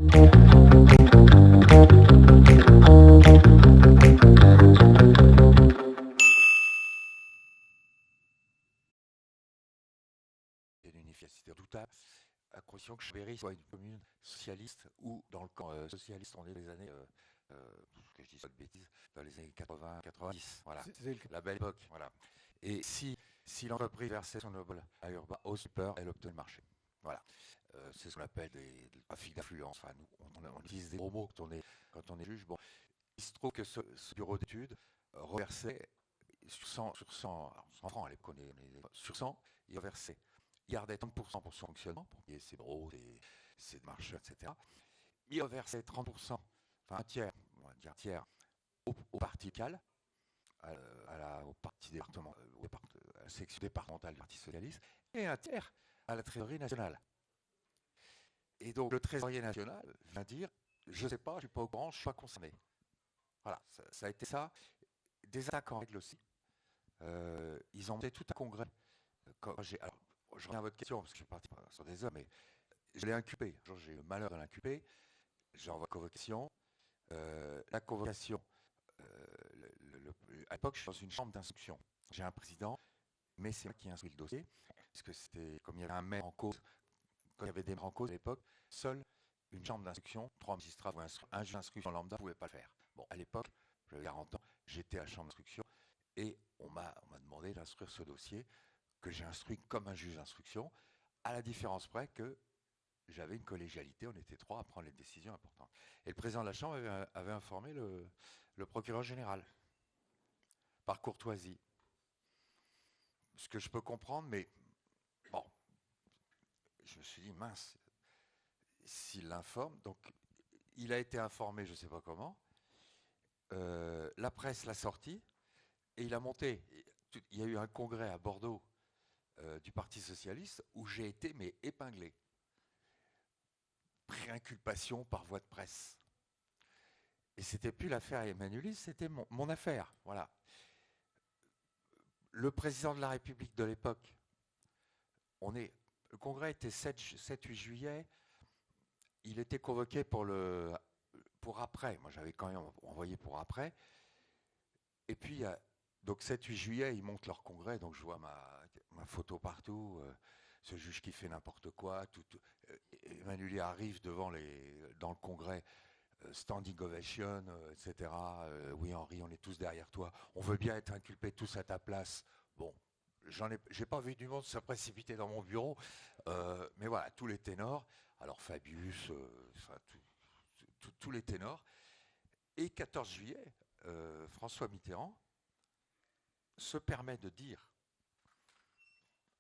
L'unificité redoutable, à condition que Chambéry soit une commune socialiste ou dans le camp socialiste, on est des années, que je dis pas de bêtises, dans les années 80-90, voilà, la belle époque, voilà. Et si l'entreprise versait son obol à Urbain au super, elle obtenait le marché. Voilà. C'est ce qu'on appelle des trafics d'influence. Enfin, nous, on utilise des gros mots quand on est juge. Bon, il se trouve que ce bureau d'études reversait sur 100, alors 100 francs à l'époque, sur 100, il reversait. Il gardait 30% pour son fonctionnement, pour payer ses bureaux, ses marchés, etc. Il reversait 30%, enfin un tiers, on va dire un tiers, au parti local, au parti département, à la section départementale du Parti socialiste, et un tiers à la trésorerie nationale. Et donc le trésorier national vient dire, je ne sais pas, je ne suis pas au courant, je ne suis pas concerné. Voilà, ça a été ça. Des attaques en règle aussi. Ils ont monté tout un congrès. Alors, je reviens à votre question, parce que je suis parti sur des hommes, mais je l'ai inculpé. J'ai eu le malheur de l'inculper. J'envoie convocation. La convocation, à l'époque, je suis dans une chambre d'instruction. J'ai un président, mais c'est moi qui instruis le dossier, parce que c'était, comme il y avait un maire en cause, quand il y avait des maires en cause à l'époque, seule une chambre d'instruction, 3 magistrats ou un juge d'instruction lambda ne pouvait pas le faire. Bon, à l'époque, j'avais 40 ans, j'étais à la chambre d'instruction, et on m'a demandé d'instruire ce dossier, que j'ai instruit comme un juge d'instruction, à la différence près que j'avais une collégialité, on était 3 à prendre les décisions importantes. Et le président de la Chambre avait informé le procureur général, par courtoisie. Ce que je peux comprendre, mais bon, je me suis dit, mince, s'il l'informe, donc il a été informé, je ne sais pas comment, la presse l'a sorti, et il a monté. Il y a eu un congrès à Bordeaux du Parti socialiste où j'ai été mais épinglé. Préinculpation par voie de presse. Et c'était plus l'affaire Emmanuelis, c'était mon affaire. Voilà. Le président de la République de l'époque, le congrès était 7-8 juillet, il était convoqué pour après. Moi, j'avais quand même envoyé pour après. Et puis, donc 7-8 juillet, ils montent leur congrès, donc je vois ma photo partout, ce juge qui fait n'importe quoi. Emmanuel arrive dans le congrès, standing ovation, etc. Oui, Henri, on est tous derrière toi. On veut bien être inculpés tous à ta place. Bon, j'ai pas vu du monde se précipiter dans mon bureau, mais voilà, tous les ténors. Alors Fabius, tous les ténors. Et 14 juillet, François Mitterrand se permet de dire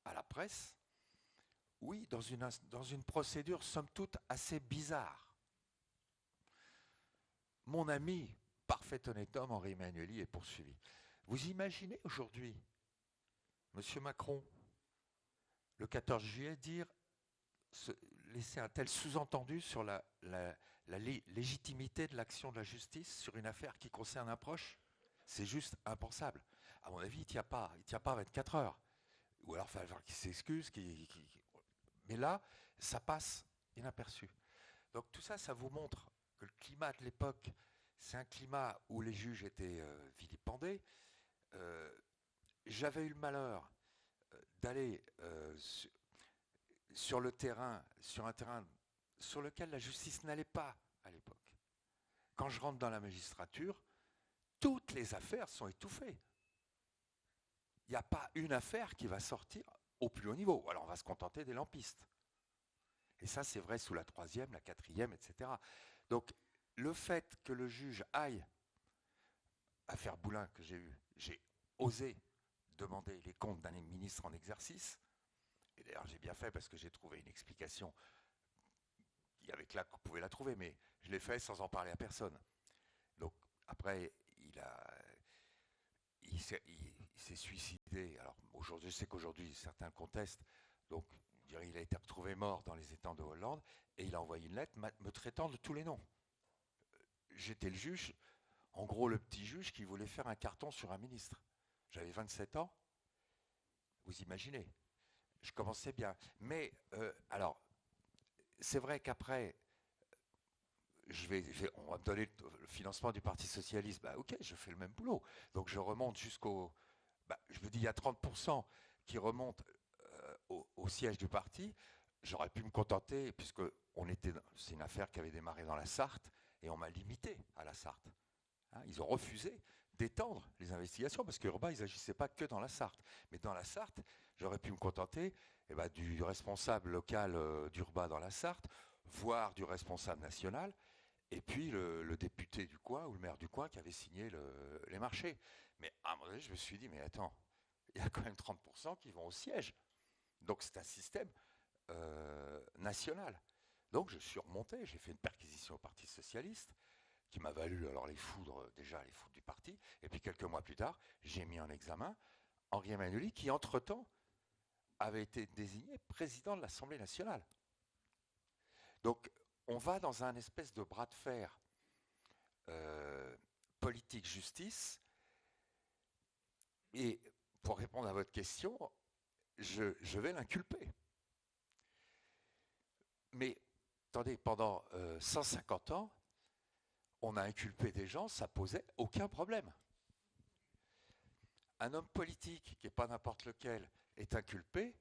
à la presse, oui, dans une procédure somme toute assez bizarre, mon ami, parfait honnête homme, Henri Emmanuelli est poursuivi. Vous imaginez aujourd'hui M. Macron, le 14 juillet, laisser un tel sous-entendu sur la légitimité de l'action de la justice sur une affaire qui concerne un proche? C'est juste impensable. À mon avis, il ne tient pas 24 heures. Ou alors, il va falloir qu'il s'excuse. Mais là, ça passe inaperçu. Donc tout ça, ça vous montre que le climat de l'époque, c'est un climat où les juges étaient vilipendés. J'avais eu le malheur d'aller sur le terrain, sur un terrain sur lequel la justice n'allait pas à l'époque. Quand je rentre dans la magistrature, toutes les affaires sont étouffées. Il n'y a pas une affaire qui va sortir au plus haut niveau. Alors on va se contenter des lampistes. Et ça, c'est vrai sous la 3e, la 4e, etc. Donc, le fait que le juge aille, affaire Boulin que j'ai osé demander les comptes d'un ministre en exercice, et d'ailleurs j'ai bien fait parce que j'ai trouvé une explication, il y avait que là qu'on pouvait la trouver, mais je l'ai fait sans en parler à personne. Donc, après, il s'est suicidé. Alors, aujourd'hui, je sais qu'aujourd'hui, certains contestent, donc il a été retrouvé mort dans les étangs de Hollande, et il a envoyé une lettre me traitant de tous les noms. J'étais le juge, en gros le petit juge qui voulait faire un carton sur un ministre. J'avais 27 ans, vous imaginez. Je commençais bien. Mais, alors, c'est vrai qu'après, on va me donner le financement du Parti Socialiste. Bah, ok, je fais le même boulot. Donc je remonte je me dis, il y a 30% qui remontent au siège du parti. J'aurais pu me contenter, puisque c'est une affaire qui avait démarré dans la Sarthe, et on m'a limité à la Sarthe. Hein, ils ont refusé d'étendre les investigations, parce qu'Urbain, ils n'agissaient pas que dans la Sarthe. Mais dans la Sarthe, j'aurais pu me contenter du responsable local d'Urbain dans la Sarthe, voire du responsable national, et puis le député du coin ou le maire du coin qui avait signé les marchés. Mais à un moment donné, je me suis dit, mais attends, il y a quand même 30% qui vont au siège. Donc c'est un système national. Donc je suis remonté, j'ai fait une perquisition au Parti Socialiste, qui m'a valu alors les foudres du parti. Et puis quelques mois plus tard, j'ai mis en examen Henri Emmanuelli, qui entre-temps avait été désigné président de l'Assemblée nationale. Donc on va dans un espèce de bras de fer politique-justice. Et pour répondre à votre question, je vais l'inculper. Mais attendez, pendant 150 ans, on a inculpé des gens, ça posait aucun problème. Un homme politique, qui n'est pas n'importe lequel, est inculpé.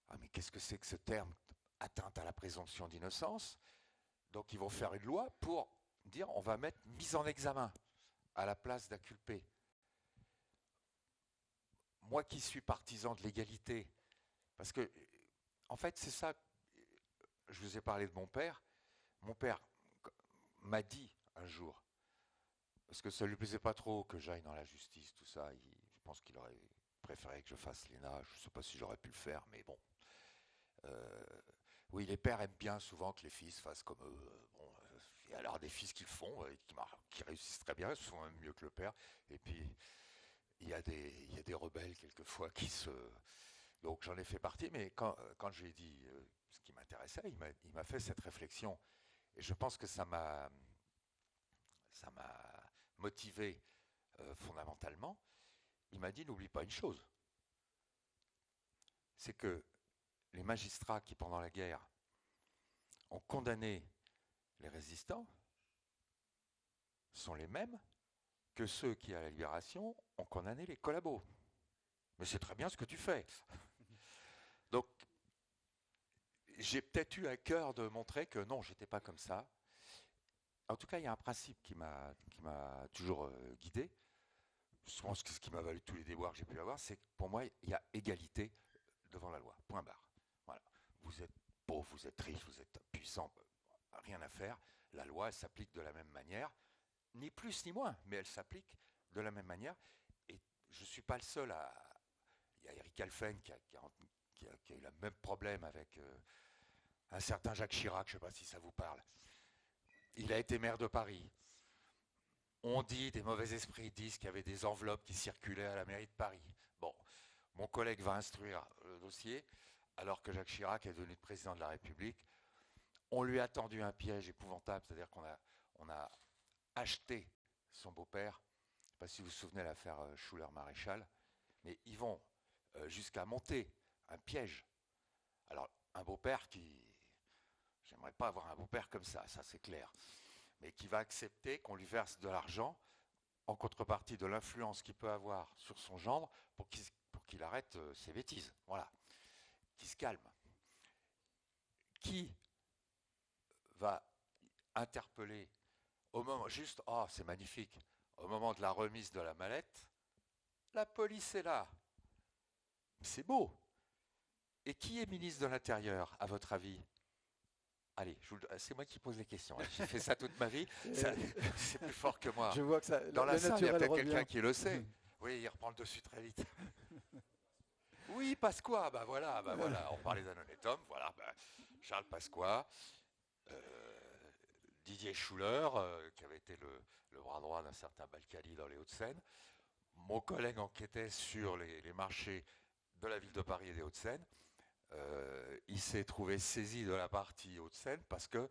Ah, mais qu'est-ce que c'est que ce terme, atteinte à la présomption d'innocence? Donc ils vont faire une loi pour dire on va mettre mise en examen à la place d'inculpé. Moi qui suis partisan de l'égalité, parce que en fait c'est ça, je vous ai parlé de mon père m'a dit un jour, parce que ça ne lui plaisait pas trop que j'aille dans la justice, tout ça, je pense qu'il aurait préféré que je fasse l'ENA, je ne sais pas si j'aurais pu le faire, mais bon. Oui, les pères aiment bien souvent que les fils fassent comme eux. Bon, il y a alors des fils qui le font, qui réussissent très bien, souvent même mieux que le père, et puis il y a des rebelles quelquefois qui se... Donc j'en ai fait partie, mais quand je lui ai dit ce qui m'intéressait, il m'a fait cette réflexion. Et je pense que ça m'a motivé fondamentalement. Il m'a dit, n'oublie pas une chose, c'est que les magistrats qui, pendant la guerre, ont condamné les résistants sont les mêmes que ceux qui, à la Libération, ont condamné les collabos. Mais c'est très bien ce que tu fais. Donc, j'ai peut-être eu à cœur de montrer que non, j'étais pas comme ça. En tout cas, il y a un principe qui m'a toujours guidé. Je pense que ce qui m'a valu tous les déboires que j'ai pu avoir, c'est que pour moi, il y a égalité devant la loi. Point barre. Voilà. Vous êtes pauvre, vous êtes riche, vous êtes puissant, rien à faire. La loi, elle s'applique de la même manière, ni plus ni moins, mais elle s'applique de la même manière. Et je ne suis pas le seul à... Il y a Eric Alphen qui a eu le même problème avec un certain Jacques Chirac, je ne sais pas si ça vous parle. Il a été maire de Paris. On dit, des mauvais esprits disent qu'il y avait des enveloppes qui circulaient à la mairie de Paris. Bon, mon collègue va instruire le dossier, alors que Jacques Chirac est devenu président de la République. On lui a tendu un piège épouvantable, c'est-à-dire qu'on a acheté son beau-père. Je ne sais pas si vous vous souvenez de l'affaire Schuller-Maréchal, mais ils vont jusqu'à monter un piège. Alors, un beau-père qui... J'aimerais pas avoir un beau-père comme ça c'est clair. Mais qui va accepter qu'on lui verse de l'argent en contrepartie de l'influence qu'il peut avoir sur son gendre pour qu'il arrête ses bêtises. Voilà. Qu'il se calme. Qui va interpeller au moment, juste, oh c'est magnifique, au moment de la remise de la mallette, la police est là. C'est beau. Et qui est ministre de l'Intérieur, à votre avis? Allez, c'est moi qui pose les questions. J'ai fait ça toute ma vie. C'est plus fort que moi. Je vois que ça, dans la salle, il y a peut-être quelqu'un qui le sait. Oui, il reprend le dessus très vite. Oui, Pasqua, voilà, on parlait d'un honnête homme, voilà, Charles Pasqua, Didier Schuller, qui avait été le bras droit d'un certain Balkany dans les Hauts-de-Seine. Mon collègue enquêtait sur les marchés de la ville de Paris et des Hauts-de-Seine. Il s'est trouvé saisi de la partie Hauts-de-Seine parce que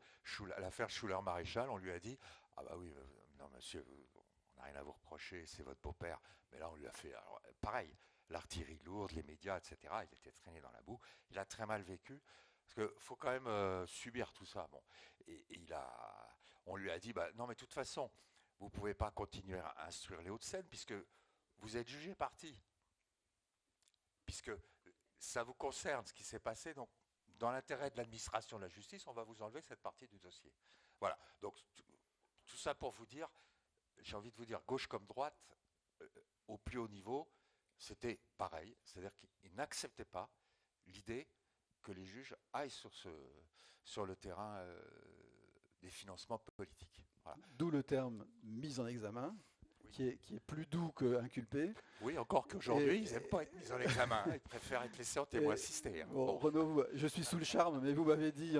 l'affaire Schuller-Maréchal, on lui a dit « Ah bah oui, non monsieur, on n'a rien à vous reprocher, c'est votre beau-père. » Mais là, on lui a fait, alors, pareil, l'artillerie lourde, les médias, etc. Il était traîné dans la boue. Il a très mal vécu parce qu'il faut quand même subir tout ça. Bon. Et on lui a dit, bah, non mais de toute façon, vous ne pouvez pas continuer à instruire les Hauts-de-Seine puisque vous êtes jugé parti, puisque ça vous concerne ce qui s'est passé, donc dans l'intérêt de l'administration de la justice, on va vous enlever cette partie du dossier. Voilà, donc tout ça pour vous dire, j'ai envie de vous dire, gauche comme droite, au plus haut niveau, c'était pareil, c'est-à-dire qu'ils n'acceptaient pas l'idée que les juges aillent sur le terrain des financements politiques. Voilà. D'où le terme mise en examen, oui. qui est plus doux qu'inculpé. Oui, encore qu'aujourd'hui, ils n'aiment pas être mis en examen, ils préfèrent être laissés en témoin assisté. Hein. Bon. Renaud, je suis sous le charme, mais vous m'avez dit,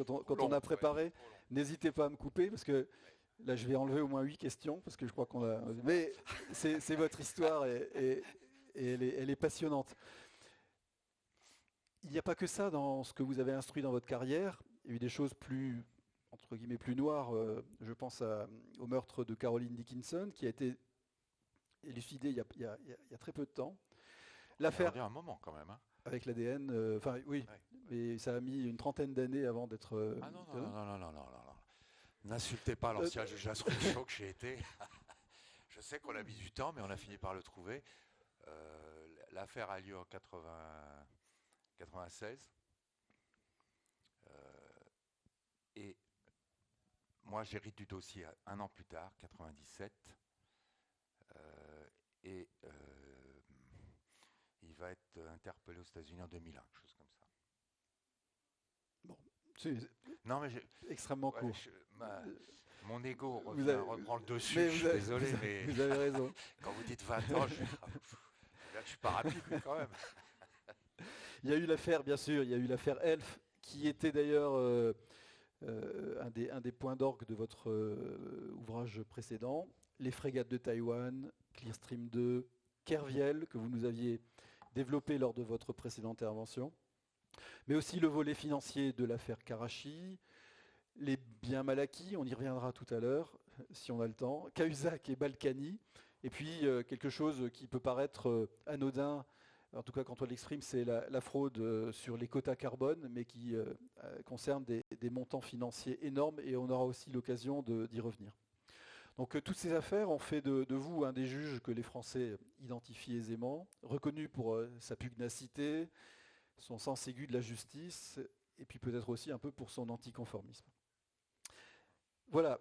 quand on a préparé, n'hésitez pas à me couper, parce que là, je vais enlever au moins 8 questions, parce que je crois qu'on a... Mais c'est votre histoire, et elle est passionnante. Il n'y a pas que ça dans ce que vous avez instruit dans votre carrière. Il y a eu des choses plus, entre guillemets, plus noires. Je pense au meurtre de Caroline Dickinson, qui a été élucidé il y a très peu de temps. L'affaire... Il y a un moment quand même. Hein. Avec l'ADN, oui, ouais. Mais ça a mis une trentaine d'années avant d'être... Ah non. N'insultez pas l'ancien juge d'instruction que j'ai été. Je sais qu'on a mis du temps, mais on a fini par le trouver. L'affaire a lieu en 96. Et moi, j'hérite du dossier un an plus tard, 97. Et il va être interpellé aux États-Unis en 2001, quelque chose comme ça. Bon, c'est extrêmement court. Mon ego reprend le dessus, je suis désolé, mais vous avez raison. Quand vous dites 20 ans, je suis pas rapide, mais quand même. Il y a eu l'affaire, bien sûr, il y a eu l'affaire Elf, qui était d'ailleurs un des points d'orgue de votre ouvrage précédent. Les frégates de Taïwan, Clearstream 2, Kerviel, que vous nous aviez développé lors de votre précédente intervention. Mais aussi le volet financier de l'affaire Karachi, les biens mal acquis, on y reviendra tout à l'heure, si on a le temps, Cahuzac et Balkany, et puis quelque chose qui peut paraître anodin, en tout cas quand on l'exprime, c'est la fraude sur les quotas carbone, mais qui concerne des montants financiers énormes, et on aura aussi l'occasion d'y revenir. Donc toutes ces affaires ont fait de vous un des juges que les Français identifient aisément, reconnu pour sa pugnacité, son sens aigu de la justice, et puis peut-être aussi un peu pour son anticonformisme. Voilà,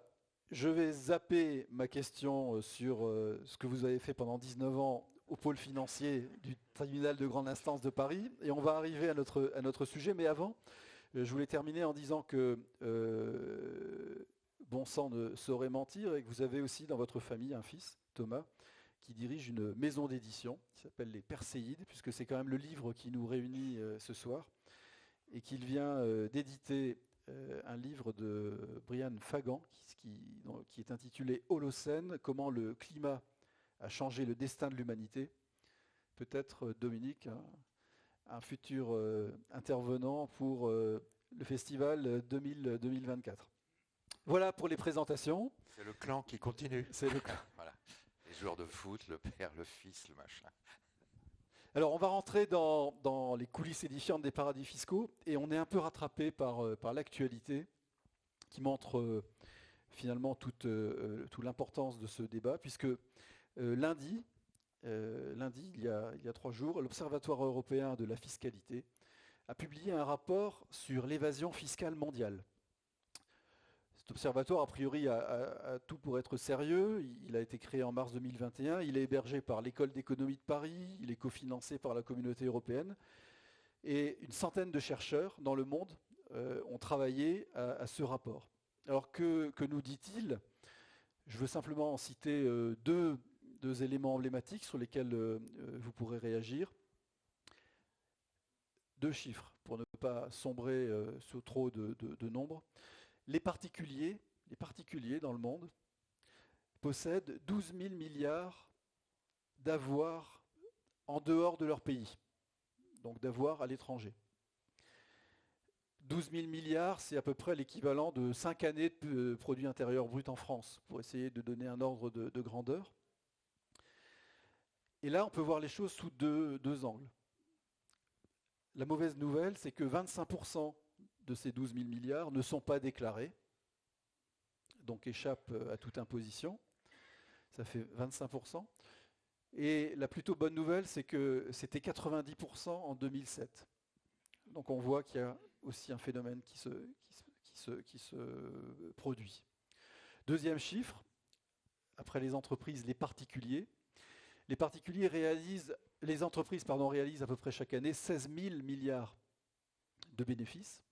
je vais zapper ma question sur ce que vous avez fait pendant 19 ans au pôle financier du tribunal de grande instance de Paris, et on va arriver à notre sujet, mais avant, je voulais terminer en disant que bon sang ne saurait mentir, et que vous avez aussi dans votre famille un fils, Thomas, qui dirige une maison d'édition qui s'appelle les Perséides, puisque c'est quand même le livre qui nous réunit ce soir, et qu'il vient d'éditer un livre de Brian Fagan qui est intitulé Holocène, comment le climat a changé le destin de l'humanité. Peut-être Dominique, un futur intervenant pour le festival 2024. Voilà pour les présentations. C'est le clan qui continue. C'est le clan. Voilà. Les joueurs de foot, le père, le fils, le machin. Alors, on va rentrer dans les coulisses édifiantes des paradis fiscaux, et on est un peu rattrapé par l'actualité qui montre finalement toute l'importance de ce débat, puisque lundi, il y a 3 jours, l'Observatoire européen de la fiscalité a publié un rapport sur l'évasion fiscale mondiale. Cet observatoire, a priori, a tout pour être sérieux. Il a été créé en mars 2021. Il est hébergé par l'École d'économie de Paris. Il est cofinancé par la Communauté européenne. Et une centaine de chercheurs dans le monde ont travaillé à ce rapport. Alors que nous dit-il? Je veux simplement en citer deux éléments emblématiques sur lesquels vous pourrez réagir. 2 chiffres pour ne pas sombrer sur trop de nombres. Les particuliers dans le monde possèdent 12 000 milliards d'avoirs en dehors de leur pays, donc d'avoirs à l'étranger. 12 000 milliards, c'est à peu près l'équivalent de 5 années de produit intérieur brut en France, pour essayer de donner un ordre de grandeur. Et là, on peut voir les choses sous deux angles. La mauvaise nouvelle, c'est que 25% de ces 12 000 milliards ne sont pas déclarés. donc échappent à toute imposition. Ça fait 25%. Et la plutôt bonne nouvelle, c'est que c'était 90% en 2007. Donc on voit qu'il y a aussi un phénomène qui se produit. Deuxième chiffre, après les entreprises, les particuliers. Les entreprises réalisent à peu près chaque année 16 000 milliards de bénéfices.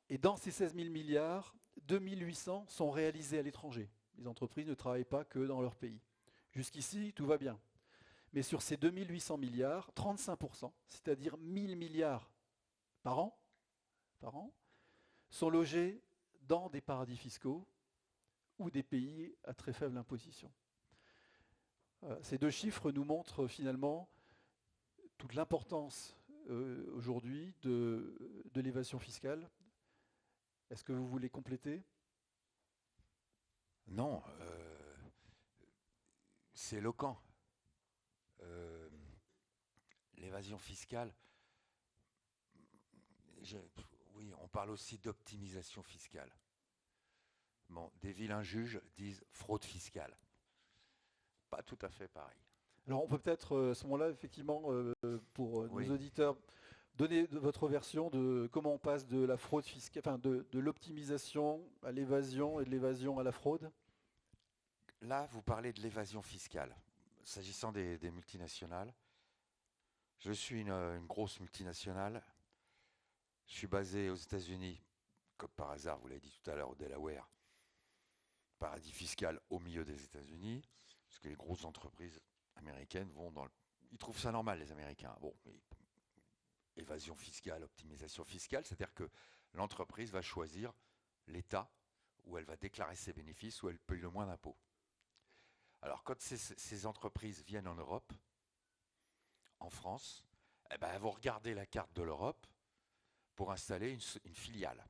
Et dans ces 16 000 milliards, 2 800 sont réalisés à l'étranger. Les entreprises ne travaillent pas que dans leur pays. Jusqu'ici, tout va bien. Mais sur ces 2 800 milliards, 35%, c'est-à-dire 1 000 milliards par an, sont logés dans des paradis fiscaux ou des pays à très faible imposition. Ces deux chiffres nous montrent finalement toute l'importance aujourd'hui de l'évasion fiscale. Est-ce que vous voulez compléter ? Non, c'est éloquent. L'évasion fiscale, oui, on parle aussi d'optimisation fiscale. Bon, des vilains juges disent fraude fiscale. Pas tout à fait pareil. Alors on peut peut-être à ce moment-là, effectivement, pour nos auditeurs, donner votre version de comment on passe de la fraude fiscale, enfin de l'optimisation à l'évasion et de l'évasion à la fraude. Là, vous parlez de l'évasion fiscale. S'agissant des multinationales, je suis une grosse multinationale. Je suis basé aux États-Unis, comme par hasard, vous l'avez dit tout à l'heure, au Delaware, paradis fiscal au milieu des États-Unis, parce que les grosses entreprises américaines vont dans le... Ils trouvent ça normal, les Américains. Bon, mais évasion fiscale, optimisation fiscale, c'est-à-dire que l'entreprise va choisir l'État où elle va déclarer ses bénéfices, où elle paye le moins d'impôts. Alors, quand ces entreprises viennent en Europe, en France, eh ben, elles vont regarder la carte de l'Europe pour installer une filiale.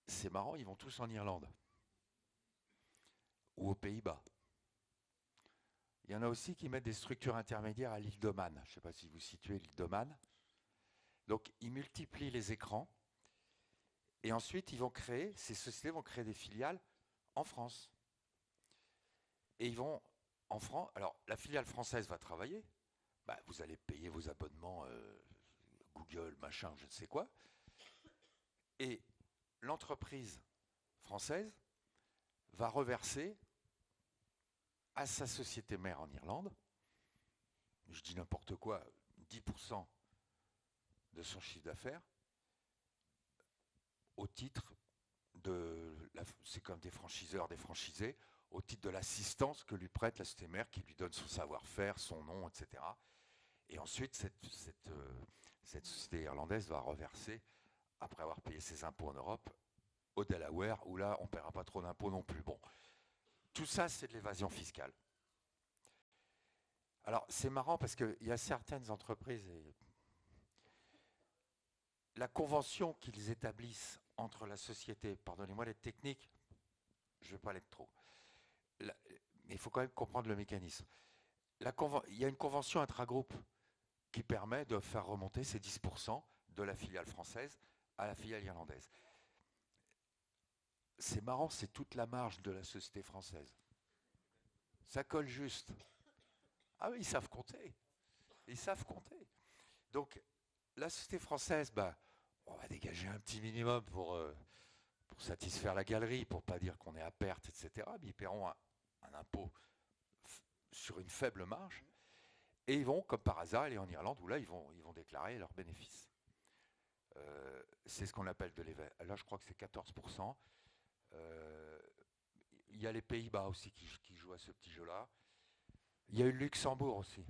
C'est marrant, ils vont tous en Irlande ou aux Pays-Bas. Il y en a aussi qui mettent des structures intermédiaires à l'île d'Oman. Je ne sais pas si vous situez l'île d'Oman. Donc, ils multiplient les écrans et ensuite, ces sociétés vont créer des filiales en France. Et ils vont en France. Alors, la filiale française va travailler. Bah, vous allez payer vos abonnements Google, machin, je ne sais quoi. Et l'entreprise française va reverser à sa société mère en Irlande, je dis n'importe quoi, 10% de son chiffre d'affaires, au titre c'est comme des franchiseurs, des franchisés, au titre de l'assistance que lui prête la société mère, qui lui donne son savoir-faire, son nom, etc. Et ensuite, cette société irlandaise va reverser, après avoir payé ses impôts en Europe, au Delaware, où là, on ne paiera pas trop d'impôts non plus. Bon, tout ça, c'est de l'évasion fiscale. Alors, c'est marrant parce qu'il y a certaines entreprises, la convention qu'ils établissent entre la société, pardonnez-moi d'être technique, je ne vais pas l'être trop, mais il faut quand même comprendre le mécanisme. Il y a une convention intragroupe qui permet de faire remonter ces 10% de la filiale française à la filiale irlandaise. C'est marrant, c'est toute la marge de la société française. Ça colle juste. Ah oui, ils savent compter. Ils savent compter. Donc, la société française, on va dégager un petit minimum pour satisfaire la galerie, pour ne pas dire qu'on est à perte, etc. Mais ils paieront un impôt sur une faible marge. Et ils vont, comme par hasard, aller en Irlande, où là, ils vont déclarer leurs bénéfices. C'est ce qu'on appelle de l'évasion. Là, je crois que c'est 14%. Il y a les Pays-Bas aussi qui jouent à ce petit jeu-là. Il y a eu le Luxembourg aussi.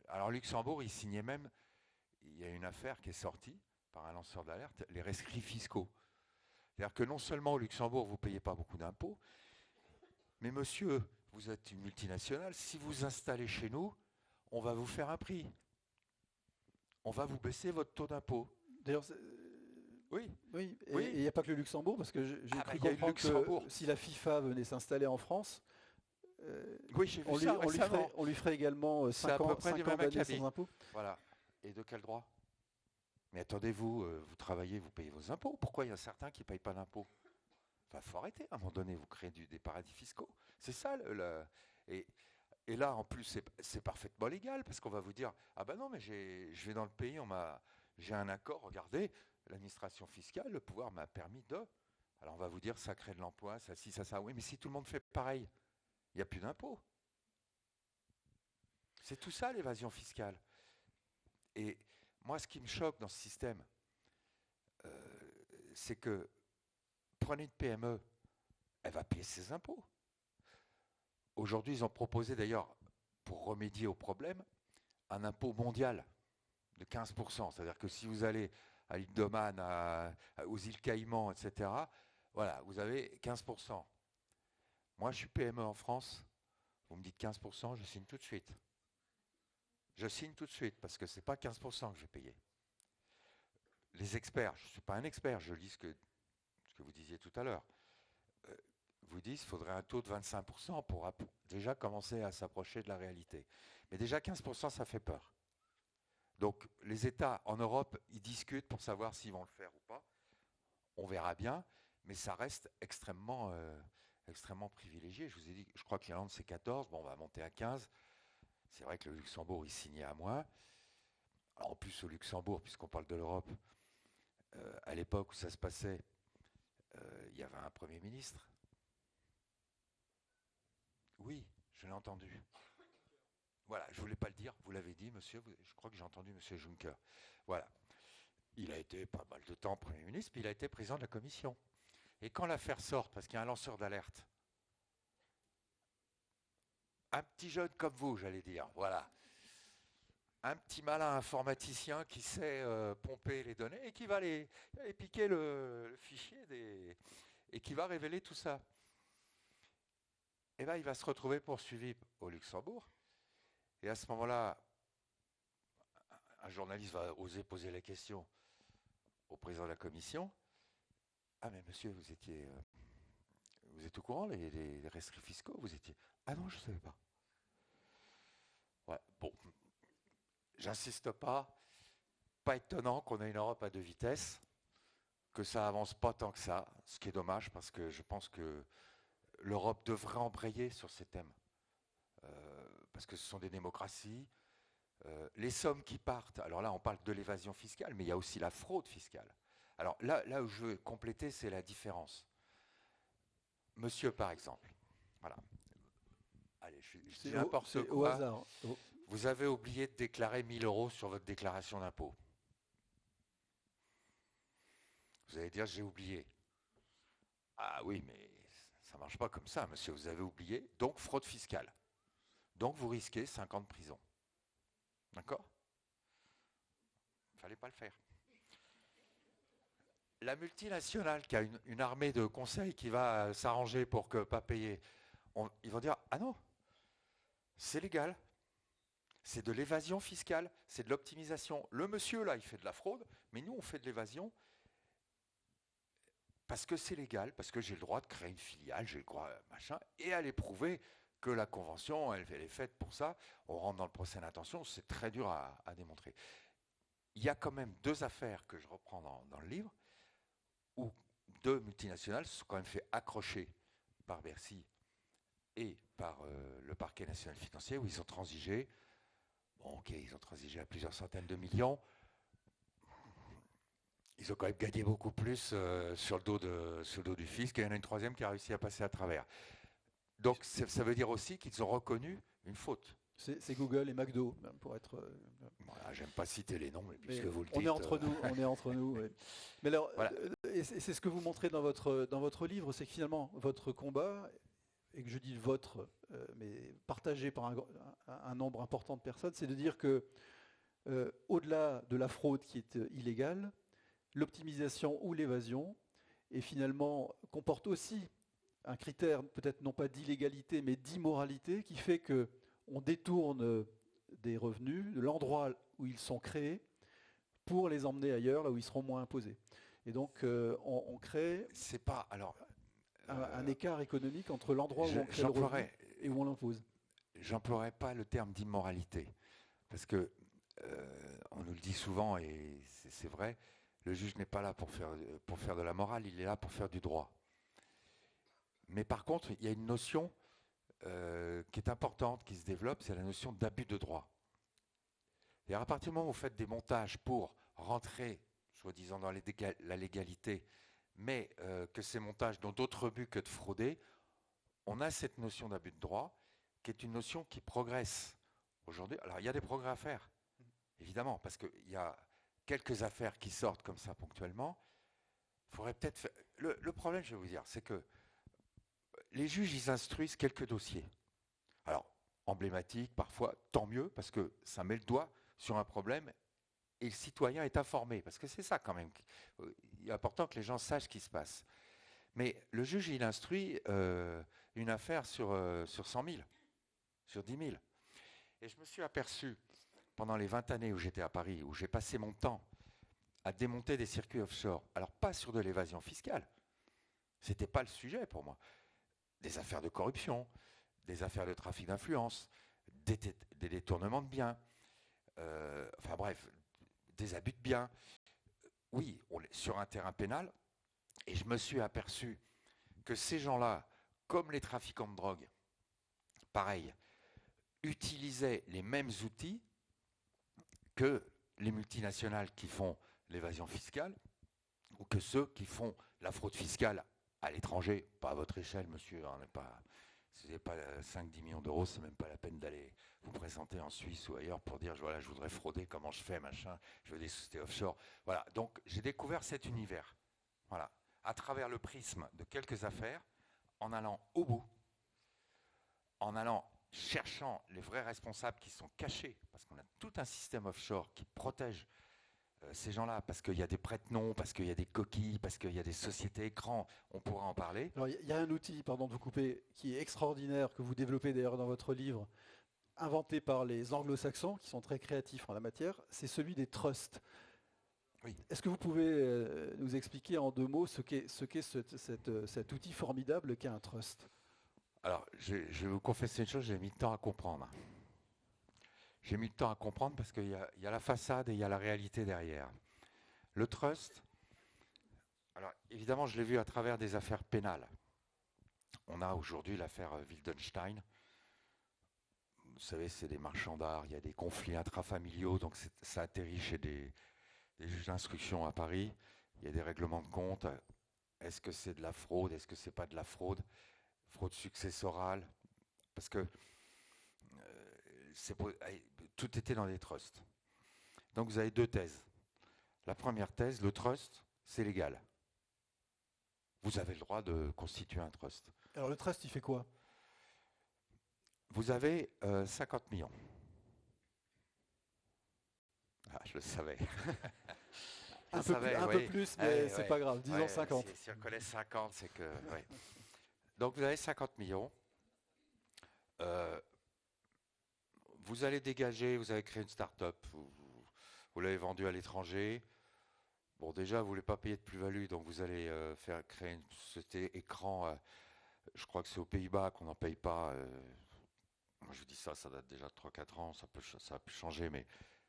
Alors, Luxembourg, il signait même, il y a une affaire qui est sortie par un lanceur d'alerte, les rescrits fiscaux. C'est-à-dire que non seulement au Luxembourg, vous ne payez pas beaucoup d'impôts, mais monsieur, vous êtes une multinationale, si vous installez chez nous, on va vous faire un prix. On va vous baisser votre taux d'impôt. D'ailleurs, oui. Et il n'y a pas que le Luxembourg, parce que j'ai cru comprendre que si la FIFA venait s'installer en France, oui, j'ai vu ça on lui ferait également 5 ans d'année sans impôt. Voilà. Et de quel droit ? Mais attendez, vous travaillez, vous payez vos impôts. Pourquoi il y a certains qui ne payent pas d'impôts? Enfin, faut arrêter. À un moment donné, vous créez des paradis fiscaux. C'est ça. Et, et là, en plus, c'est parfaitement légal parce qu'on va vous dire, ah ben non, mais je vais dans le pays, j'ai un accord. Regardez, l'administration fiscale, le pouvoir m'a permis de. Alors on va vous dire, ça crée de l'emploi, ça, si, ça. Oui, mais si tout le monde fait pareil, il n'y a plus d'impôts. C'est tout ça l'évasion fiscale. Et moi, ce qui me choque dans ce système, c'est que prenez une PME, elle va payer ses impôts. Aujourd'hui, ils ont proposé d'ailleurs, pour remédier au problème, un impôt mondial de 15%. C'est-à-dire que si vous allez à l'île d'Oman, aux îles Caïmans, etc., voilà, vous avez 15%. Moi, je suis PME en France, vous me dites 15%, je signe tout de suite. Je signe tout de suite parce que ce n'est pas 15% que je vais payer. Les experts, je ne suis pas un expert, je lis ce que vous disiez tout à l'heure. Vous dites qu'il faudrait un taux de 25% pour déjà commencer à s'approcher de la réalité. Mais déjà 15%, ça fait peur. Donc les États en Europe, ils discutent pour savoir s'ils vont le faire ou pas. On verra bien, mais ça reste extrêmement privilégié. Je vous ai dit, je crois que l'Irlande c'est 14, bon, on va monter à 15. C'est vrai que le Luxembourg, il signait à moins. Alors, en plus, au Luxembourg, puisqu'on parle de l'Europe, à l'époque où ça se passait, il y avait un Premier ministre. Oui, je l'ai entendu. Voilà, je ne voulais pas le dire, vous l'avez dit, monsieur, je crois que j'ai entendu monsieur Juncker. Voilà. Il a été pas mal de temps Premier ministre, puis il a été président de la Commission. Et quand l'affaire sort, parce qu'il y a un lanceur d'alerte, un petit jeune comme vous, j'allais dire, voilà, un petit malin informaticien qui sait pomper les données et qui va aller piquer le fichier et qui va révéler tout ça. Et bien, il va se retrouver poursuivi au Luxembourg. Et à ce moment-là, un journaliste va oser poser la question au président de la commission. Ah mais monsieur, vous êtes au courant des rescrits fiscaux? Vous étiez. Ah non, je ne savais pas. Ouais, bon, j'insiste pas. Pas étonnant qu'on ait une Europe à deux vitesses, que ça avance pas tant que ça, ce qui est dommage parce que je pense que l'Europe devrait embrayer sur ces thèmes. Parce que ce sont des démocraties. Les sommes qui partent, alors là on parle de l'évasion fiscale, mais il y a aussi la fraude fiscale. Alors là où je veux compléter, c'est la différence. Monsieur, par exemple, voilà. Allez, je dis n'importe quoi. Au hasard. Vous avez oublié de déclarer 1 000 € sur votre déclaration d'impôt. Vous allez dire, j'ai oublié. Ah oui, mais ça ne marche pas comme ça, monsieur. Vous avez oublié, donc fraude fiscale. Donc vous risquez 5 ans de prison. D'accord? Il ne fallait pas le faire. La multinationale qui a une armée de conseils qui va s'arranger pour ne pas payer, ils vont dire, ah non, c'est légal. C'est de l'évasion fiscale, c'est de l'optimisation. Le monsieur, là, il fait de la fraude, mais nous, on fait de l'évasion parce que c'est légal, parce que j'ai le droit de créer une filiale, j'ai le droit, machin, et aller prouver que la convention, elle est faite pour ça. On rentre dans le procès d'intention, c'est très dur à démontrer. Il y a quand même 2 affaires que je reprends dans le livre, où 2 multinationales se sont quand même fait accrocher par Bercy et par le parquet national financier, où ils ont transigé. Bon, ok, ils ont transigé à plusieurs centaines de millions. Ils ont quand même gagné beaucoup plus sur le dos du fisc. Et il y en a une 3e qui a réussi à passer à travers. Donc ça veut dire aussi qu'ils ont reconnu une faute. C'est Google et McDo, pour être. Voilà, j'aime pas citer les noms, mais puisque vous le dites. On est entre nous. Ouais. Mais alors, voilà. Et c'est ce que vous montrez dans votre livre, c'est que finalement, votre combat, et que je dis le vôtre, mais partagé par un nombre important de personnes, c'est de dire que, au-delà de la fraude qui est illégale, l'optimisation ou l'évasion, et finalement, comporte aussi un critère, peut-être non pas d'illégalité, mais d'immoralité, qui fait qu'on détourne des revenus de l'endroit où ils sont créés pour les emmener ailleurs, là où ils seront moins imposés. Et donc, on crée un écart économique entre l'endroit où on crée le revenu et où on l'impose. J'emploierais pas le terme d'immoralité, parce que on nous le dit souvent et c'est vrai, le juge n'est pas là pour faire de la morale, il est là pour faire du droit. Mais par contre, il y a une notion qui est importante, qui se développe, c'est la notion d'abus de droit. Et à partir du moment où vous faites des montages pour rentrer, soi-disant, dans la légalité, mais que ces montages n'ont d'autre but que de frauder, on a cette notion d'abus de droit, qui est une notion qui progresse aujourd'hui. Alors, il y a des progrès à faire, évidemment, parce qu'il y a quelques affaires qui sortent comme ça ponctuellement. Il faudrait peut-être faire... Le problème, je vais vous dire, c'est que les juges, ils instruisent quelques dossiers. Alors, emblématiques, parfois, tant mieux, parce que ça met le doigt sur un problème et le citoyen est informé, parce que c'est ça quand même. Il est important que les gens sachent ce qui se passe. Mais le juge, il instruit une affaire sur 100 000, sur 10 000. Et je me suis aperçu, pendant les 20 années où j'étais à Paris, où j'ai passé mon temps à démonter des circuits offshore, alors pas sur de l'évasion fiscale, c'était pas le sujet pour moi, des affaires de corruption, des affaires de trafic d'influence, des détournements de biens, enfin bref, des abus de biens. Oui, on est sur un terrain pénal, et je me suis aperçu que ces gens-là, comme les trafiquants de drogue, pareil, utilisaient les mêmes outils que les multinationales qui font l'évasion fiscale ou que ceux qui font la fraude fiscale à l'étranger, pas à votre échelle, monsieur, hein, si vous n'avez pas 5-10 millions d'euros, c'est même pas la peine d'aller vous présenter en Suisse ou ailleurs pour dire voilà, je voudrais frauder, comment je fais, machin, je veux des sociétés offshore. Voilà, donc j'ai découvert cet univers, voilà, à travers le prisme de quelques affaires, en allant au bout, en allant cherchant les vrais responsables qui sont cachés, parce qu'on a tout un système offshore qui protège ces gens-là, parce qu'il y a des prête-noms, parce qu'il y a des coquilles, parce qu'il y a des sociétés écrans, on pourra en parler. Alors, il y a un outil, pardon de vous couper, qui est extraordinaire, que vous développez d'ailleurs dans votre livre, inventé par les anglo-saxons, qui sont très créatifs en la matière, c'est celui des trusts. Oui. Est-ce que vous pouvez nous expliquer en 2 mots ce qu'est cet outil formidable qu'est un trust? Alors, je vais vous confesser une chose, j'ai mis le temps à comprendre. J'ai mis le temps à comprendre parce qu'il y a la façade et il y a la réalité derrière. Le trust, alors évidemment, je l'ai vu à travers des affaires pénales. On a aujourd'hui l'affaire Wildenstein. Vous savez, c'est des marchands d'art, il y a des conflits intrafamiliaux, donc ça atterrit chez des juges d'instruction à Paris. Il y a des règlements de compte. Est-ce que c'est de la fraude? Est-ce que c'est pas de la fraude? Fraude successorale? Parce que tout était dans des trusts. Donc vous avez 2 thèses. La première thèse, le trust, c'est légal. Vous avez le droit de constituer un trust. Alors le trust, il fait quoi? Vous avez 50 millions. Ah, je le savais. Un peu plus, mais c'est pas grave. Disons 50. Si on connaît 50, c'est que... Ouais. Donc vous avez 50 millions. Vous allez dégager, vous avez créé une start-up, vous l'avez vendue à l'étranger. Bon, déjà, vous ne voulez pas payer de plus-value, donc vous allez créer une société écran. Je crois que c'est aux Pays-Bas qu'on n'en paye pas. Moi, je vous dis ça date déjà de 3-4 ans, ça a pu changer, mais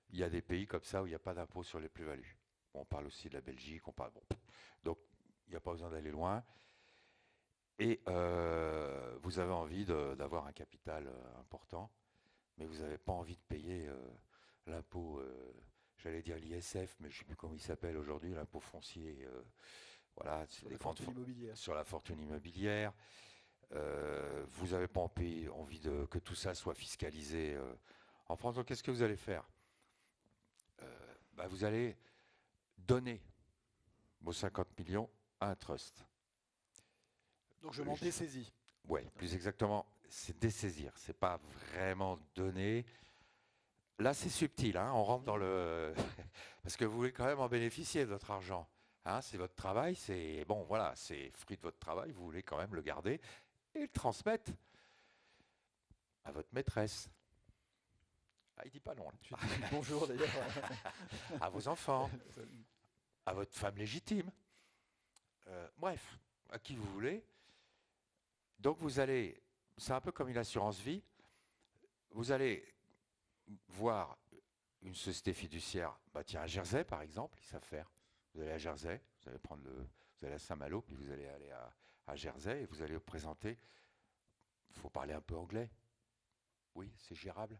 il y a des pays comme ça où il n'y a pas d'impôt sur les plus-values. Bon, on parle aussi de la Belgique, bon. Donc, il n'y a pas besoin d'aller loin. Et vous avez envie d'avoir un capital important, mais vous n'avez pas envie de payer l'impôt, j'allais dire l'ISF, mais je ne sais plus comment il s'appelle aujourd'hui, l'impôt foncier, voilà, sur la fortune immobilière. Vous n'avez pas envie que tout ça soit fiscalisé en France. Donc qu'est-ce que vous allez faire? Vous allez donner vos 50 millions à un trust. Donc je m'en dessaisis. Oui, plus exactement, c'est dessaisir, c'est pas vraiment donner. Là, c'est subtil, hein, on rentre dans le... Parce que vous voulez quand même en bénéficier de votre argent. Hein, c'est votre travail, c'est... Bon, voilà, c'est fruit de votre travail, vous voulez quand même le garder et le transmettre à votre maîtresse. Ah, il dit pas non. Là. Bonjour d'ailleurs. À vos enfants, à votre femme légitime. Bref, à qui vous voulez. Donc vous allez, c'est un peu comme une assurance vie, vous allez voir une société fiduciaire, tiens, à Jersey, par exemple, ils savent faire. Vous allez à Jersey, vous allez à Saint-Malo, puis vous allez aller à Jersey, et vous allez vous présenter. Il faut parler un peu anglais. Oui, c'est gérable.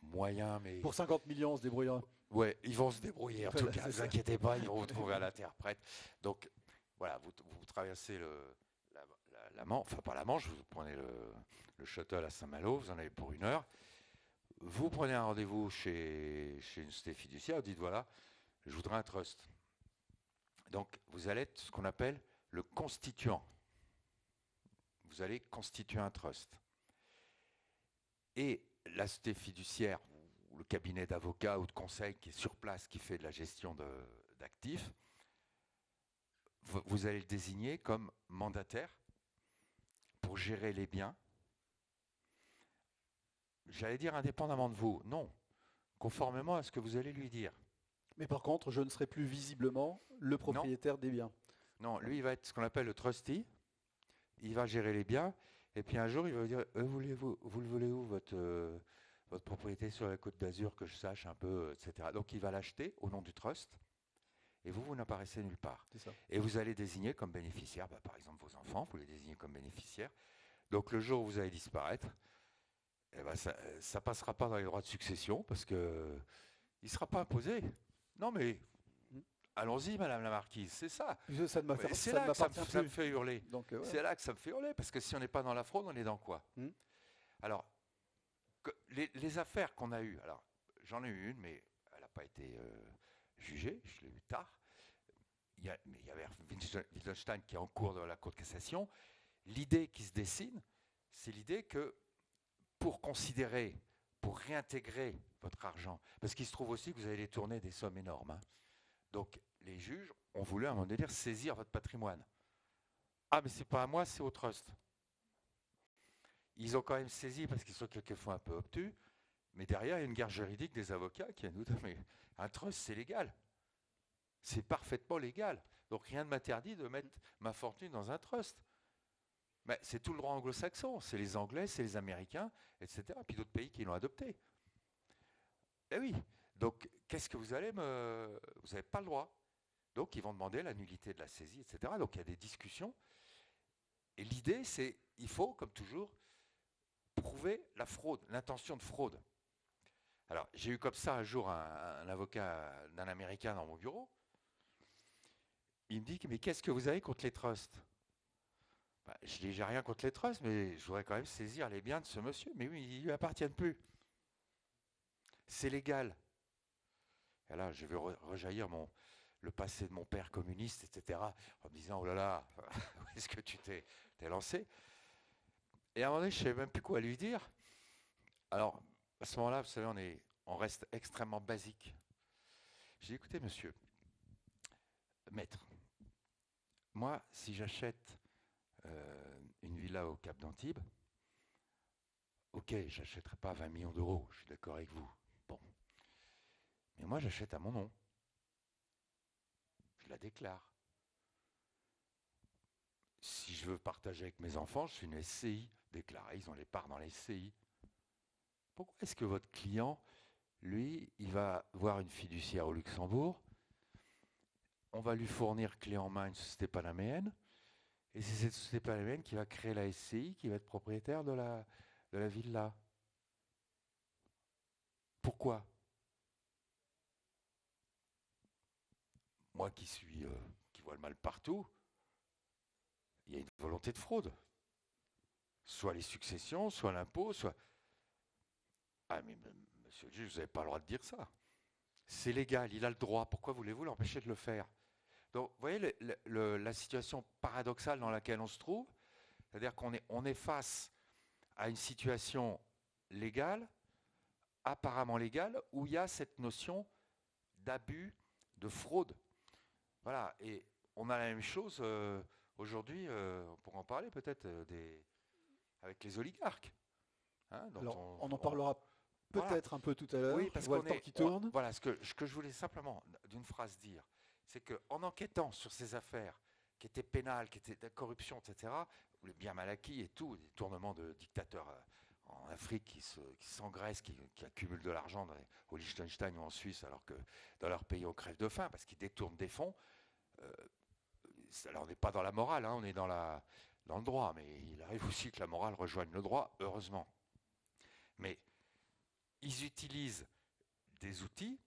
Moyen, mais... Pour 50 millions, on se débrouillera. Ouais, ils vont se débrouiller. En tout cas, ne vous inquiétez pas, ils vont vous trouver un interprète. Donc, voilà, vous traversez la Manche, enfin pas la Manche, vous prenez le shuttle à Saint-Malo, vous en avez pour 1 heure. Vous prenez un rendez-vous chez une société fiduciaire, vous dites voilà, je voudrais un trust. Donc, vous allez être ce qu'on appelle le constituant. Vous allez constituer un trust. Et la société fiduciaire, ou le cabinet d'avocats ou de conseil qui est sur place, qui fait de la gestion d'actifs, vous allez le désigner comme mandataire pour gérer les biens. J'allais dire indépendamment de vous. Non, conformément à ce que vous allez lui dire. Mais par contre, je ne serai plus visiblement le propriétaire des biens. Non, lui, il va être ce qu'on appelle le trustee. Il va gérer les biens. Et puis un jour, il va vous dire, vous le voulez où, votre propriété sur la Côte d'Azur, que je sache un peu, etc. Donc il va l'acheter au nom du trust. Et vous n'apparaissez nulle part. Et vous allez désigner comme bénéficiaire, par exemple vos enfants, vous les désignez comme bénéficiaires. Donc le jour où vous allez disparaître, ça ne passera pas dans les droits de succession parce qu'il ne sera pas imposé. Non mais, allons-y Madame la Marquise, c'est ça. C'est là que ça me fait hurler. C'est là que ça me fait hurler, parce que si on n'est pas dans la fraude, on est dans quoi? Alors, les affaires qu'on a eues, alors j'en ai eu une, mais elle n'a pas été jugée, je l'ai eu tard. Mais il y avait Wittgenstein qui est en cours de la Cour de cassation. L'idée qui se dessine, c'est l'idée que pour réintégrer votre argent, parce qu'il se trouve aussi que vous allez détourner des sommes énormes. Donc les juges ont voulu à un moment donné saisir votre patrimoine. Ah, mais c'est pas à moi, c'est au trust. Ils ont quand même saisi parce qu'ils sont quelquefois un peu obtus, mais derrière il y a une guerre juridique des avocats qui nous disent mais un trust c'est légal. C'est parfaitement légal. Donc rien ne m'interdit de mettre ma fortune dans un trust. Mais c'est tout le droit anglo-saxon, c'est les Anglais, c'est les Américains, etc. Puis d'autres pays qui l'ont adopté. Eh oui. Donc qu'est-ce que vous allez Vous n'avez pas le droit. Donc ils vont demander la nullité de la saisie, etc. Donc il y a des discussions. Et l'idée, c'est, il faut, comme toujours, prouver la fraude, l'intention de fraude. Alors j'ai eu comme ça un jour un avocat d'un Américain dans mon bureau. Il me dit, mais qu'est-ce que vous avez contre les trusts? Je dis, j'ai rien contre les trusts, mais je voudrais quand même saisir les biens de ce monsieur. Mais oui, ils ne lui appartiennent plus. C'est légal. Et là, je vais rejaillir le passé de mon père communiste, etc., en me disant, oh là là, où est-ce que tu t'es lancé? Et à un moment donné, je ne savais même plus quoi lui dire. Alors, à ce moment-là, vous savez, on reste extrêmement basique. J'ai dit, écoutez, monsieur, maître, moi, si j'achète une villa au Cap d'Antibes, ok, je n'achèterai pas 20 millions d'euros, je suis d'accord avec vous. Bon. Mais moi, j'achète à mon nom. Je la déclare. Si je veux partager avec mes enfants, je suis une SCI déclarée, ils ont les parts dans la SCI. Pourquoi est-ce que votre client, lui, il va voir une fiduciaire au Luxembourg, on va lui fournir clé en main une société panaméenne, et c'est cette société panaméenne qui va créer la SCI, qui va être propriétaire de la villa. Pourquoi? Moi qui vois le mal partout, il y a une volonté de fraude. Soit les successions, soit l'impôt, soit... Ah mais monsieur le juge, vous n'avez pas le droit de dire ça. C'est légal, il a le droit. Pourquoi voulez-vous l'empêcher de le faire? Donc, vous voyez la situation paradoxale dans laquelle on se trouve, c'est-à-dire qu'on est face à une situation légale, apparemment légale, où il y a cette notion d'abus, de fraude. Voilà, et on a la même chose aujourd'hui, on pourra en parler peut-être avec les oligarques. Hein, alors, on en parlera peut-être un peu tout à l'heure. Oui, parce qu'on le temps qui tourne. Voilà, ce que je voulais simplement, d'une phrase dire, c'est qu'en enquêtant sur ces affaires qui étaient pénales, qui étaient de la corruption, etc., ou les biens mal acquis et tout, des tournements de dictateurs en Afrique qui s'engraissent, qui accumulent de l'argent au Liechtenstein ou en Suisse, alors que dans leur pays on crève de faim parce qu'ils détournent des fonds. Alors on n'est pas dans la morale, on est dans le droit, mais il arrive aussi que la morale rejoigne le droit, heureusement. Mais ils utilisent des outils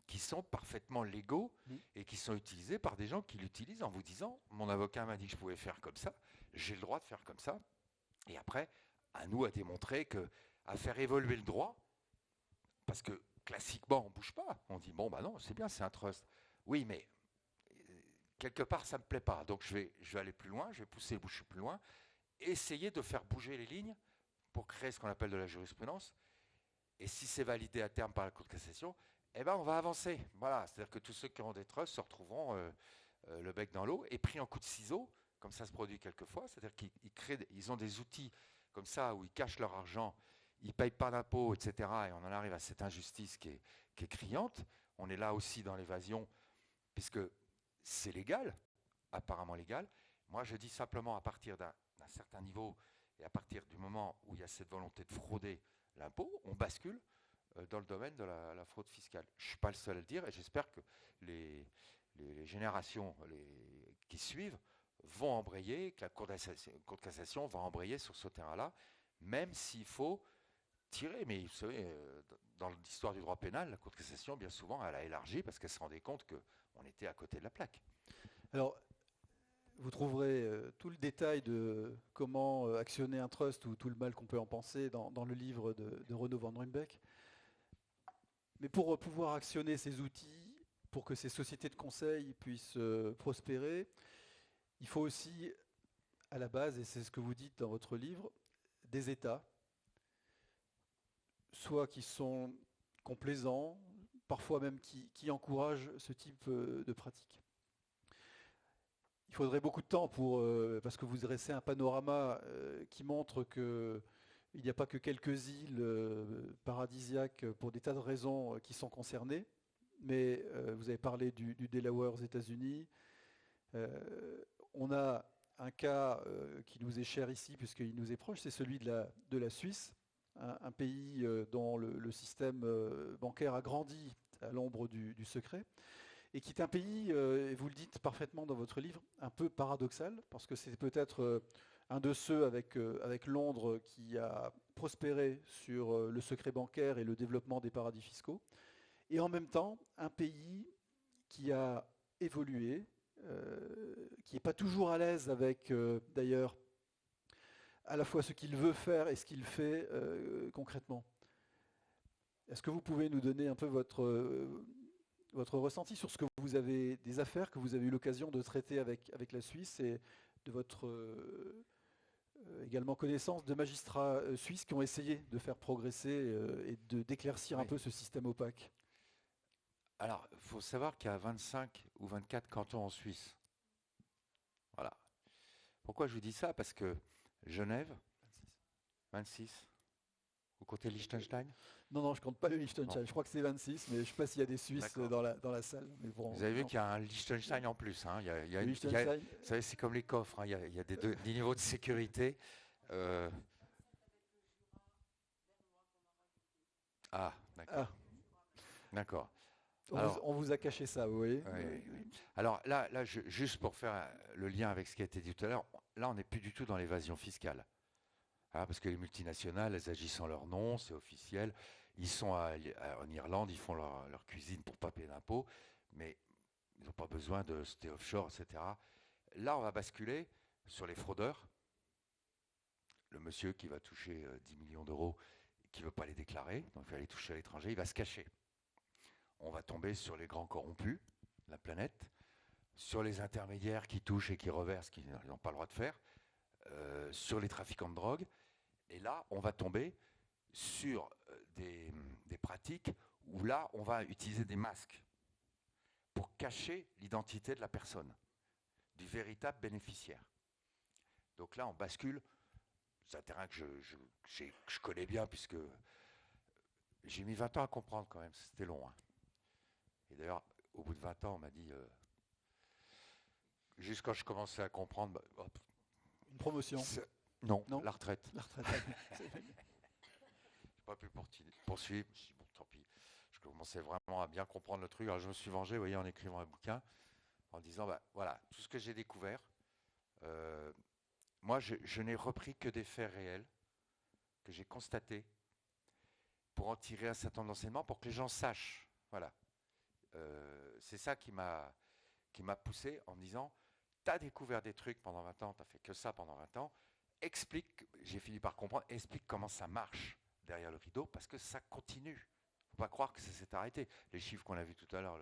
qui sont parfaitement légaux et qui sont utilisés par des gens qui l'utilisent en vous disant « Mon avocat m'a dit que je pouvais faire comme ça, j'ai le droit de faire comme ça. » Et après, à nous à démontrer à faire évoluer le droit, parce que classiquement, on ne bouge pas. On dit « Bon, bah non, c'est bien, c'est un trust. » Oui, mais quelque part, ça ne me plaît pas. Donc je vais aller plus loin, je vais pousser les bouchées plus loin, essayer de faire bouger les lignes pour créer ce qu'on appelle de la jurisprudence. Et si c'est validé à terme par la Cour de cassation, eh ben on va avancer. Voilà, c'est-à-dire que tous ceux qui ont des trusts se retrouveront le bec dans l'eau et pris en coup de ciseau, comme ça se produit quelquefois. C'est-à-dire qu'ils ont des outils comme ça où ils cachent leur argent, ils ne payent pas d'impôts, etc. Et on en arrive à cette injustice qui est criante. On est là aussi dans l'évasion, puisque c'est légal, apparemment légal. Moi, je dis simplement à partir d'un certain niveau et à partir du moment où il y a cette volonté de frauder l'impôt, on bascule dans le domaine de la fraude fiscale. Je ne suis pas le seul à le dire et j'espère que les générations qui suivent vont embrayer, que la Cour de cassation va embrayer sur ce terrain-là, même s'il faut tirer. Mais vous savez, dans l'histoire du droit pénal, la Cour de cassation, bien souvent, elle a élargi parce qu'elle se rendait compte qu'on était à côté de la plaque. Alors, vous trouverez tout le détail de comment actionner un trust ou tout le mal qu'on peut en penser dans le livre de Renaud Van Ruymbeck. Mais pour pouvoir actionner ces outils, pour que ces sociétés de conseil puissent prospérer, il faut aussi, à la base, et c'est ce que vous dites dans votre livre, des États, soit qui sont complaisants, parfois même qui encouragent ce type de pratique. Il faudrait beaucoup de temps parce que vous dressez un panorama qui montre qu'il n'y a pas que quelques îles paradisiaques pour des tas de raisons qui sont concernées. Mais vous avez parlé du Delaware aux États-Unis. On a un cas qui nous est cher ici, puisqu'il nous est proche, c'est celui de la Suisse, un pays dont le système bancaire a grandi à l'ombre du secret, et qui est un pays, et vous le dites parfaitement dans votre livre, un peu paradoxal, parce que c'est peut-être un de ceux avec Londres qui a prospéré sur le secret bancaire et le développement des paradis fiscaux, et en même temps un pays qui a évolué, qui n'est pas toujours à l'aise avec, d'ailleurs, à la fois ce qu'il veut faire et ce qu'il fait concrètement. Est-ce que vous pouvez nous donner un peu votre ressenti sur ce que vous avez, des affaires que vous avez eu l'occasion de traiter avec la Suisse et de votre également connaissance de magistrats suisses qui ont essayé de faire progresser et d'éclaircir un peu ce système opaque? Alors, il faut savoir qu'il y a 25 ou 24 cantons en Suisse. Voilà. Pourquoi je vous dis ça? Parce que Genève, 26. Vous comptez Liechtenstein? Non, je ne compte pas le Liechtenstein. Non. Je crois que c'est 26, mais je ne sais pas s'il y a des Suisses dans la salle. Mais bon, vous avez vu qu'il y a un Liechtenstein en plus. Hein. Vous savez, c'est comme les coffres. Hein. Il y a des niveaux de sécurité. Ah, d'accord. D'accord. On vous a caché ça, vous voyez. Oui. Alors là, juste pour faire le lien avec ce qui a été dit tout à l'heure, là, on n'est plus du tout dans l'évasion fiscale. Parce que les multinationales, elles agissent en leur nom, c'est officiel. Ils sont en Irlande, ils font leur cuisine pour ne pas payer d'impôts, mais ils n'ont pas besoin de stay offshore, etc. Là, on va basculer sur les fraudeurs. Le monsieur qui va toucher 10 millions d'euros, qui ne veut pas les déclarer, donc il va les toucher à l'étranger, il va se cacher. On va tomber sur les grands corrompus, la planète, sur les intermédiaires qui touchent et qui reversent, qui n'ont pas le droit de faire, sur les trafiquants de drogue. Et là, on va tomber sur des pratiques où là, on va utiliser des masques pour cacher l'identité de la personne, du véritable bénéficiaire. Donc là, on bascule. C'est un terrain que je connais bien, puisque j'ai mis 20 ans à comprendre quand même, c'était long. Hein. Et d'ailleurs, au bout de 20 ans, on m'a dit, juste quand je commençais à comprendre, une promotion. Non, la retraite. La retraite. poursuivi. Je me suis dit, bon, tant pis. Je commençais vraiment à bien comprendre le truc. Alors je me suis vengé, vous voyez, en écrivant un bouquin, en disant, bah, voilà, tout ce que j'ai découvert, moi, je n'ai repris que des faits réels que j'ai constatés pour en tirer un certain nombre d'enseignements, pour que les gens sachent. Voilà. C'est ça qui m'a poussé en me disant, tu as découvert des trucs pendant 20 ans, tu n'as fait que ça pendant 20 ans, explique, j'ai fini par comprendre, explique comment ça marche derrière le rideau, parce que ça continue. Il ne faut pas croire que ça s'est arrêté. Les chiffres qu'on a vus tout à l'heure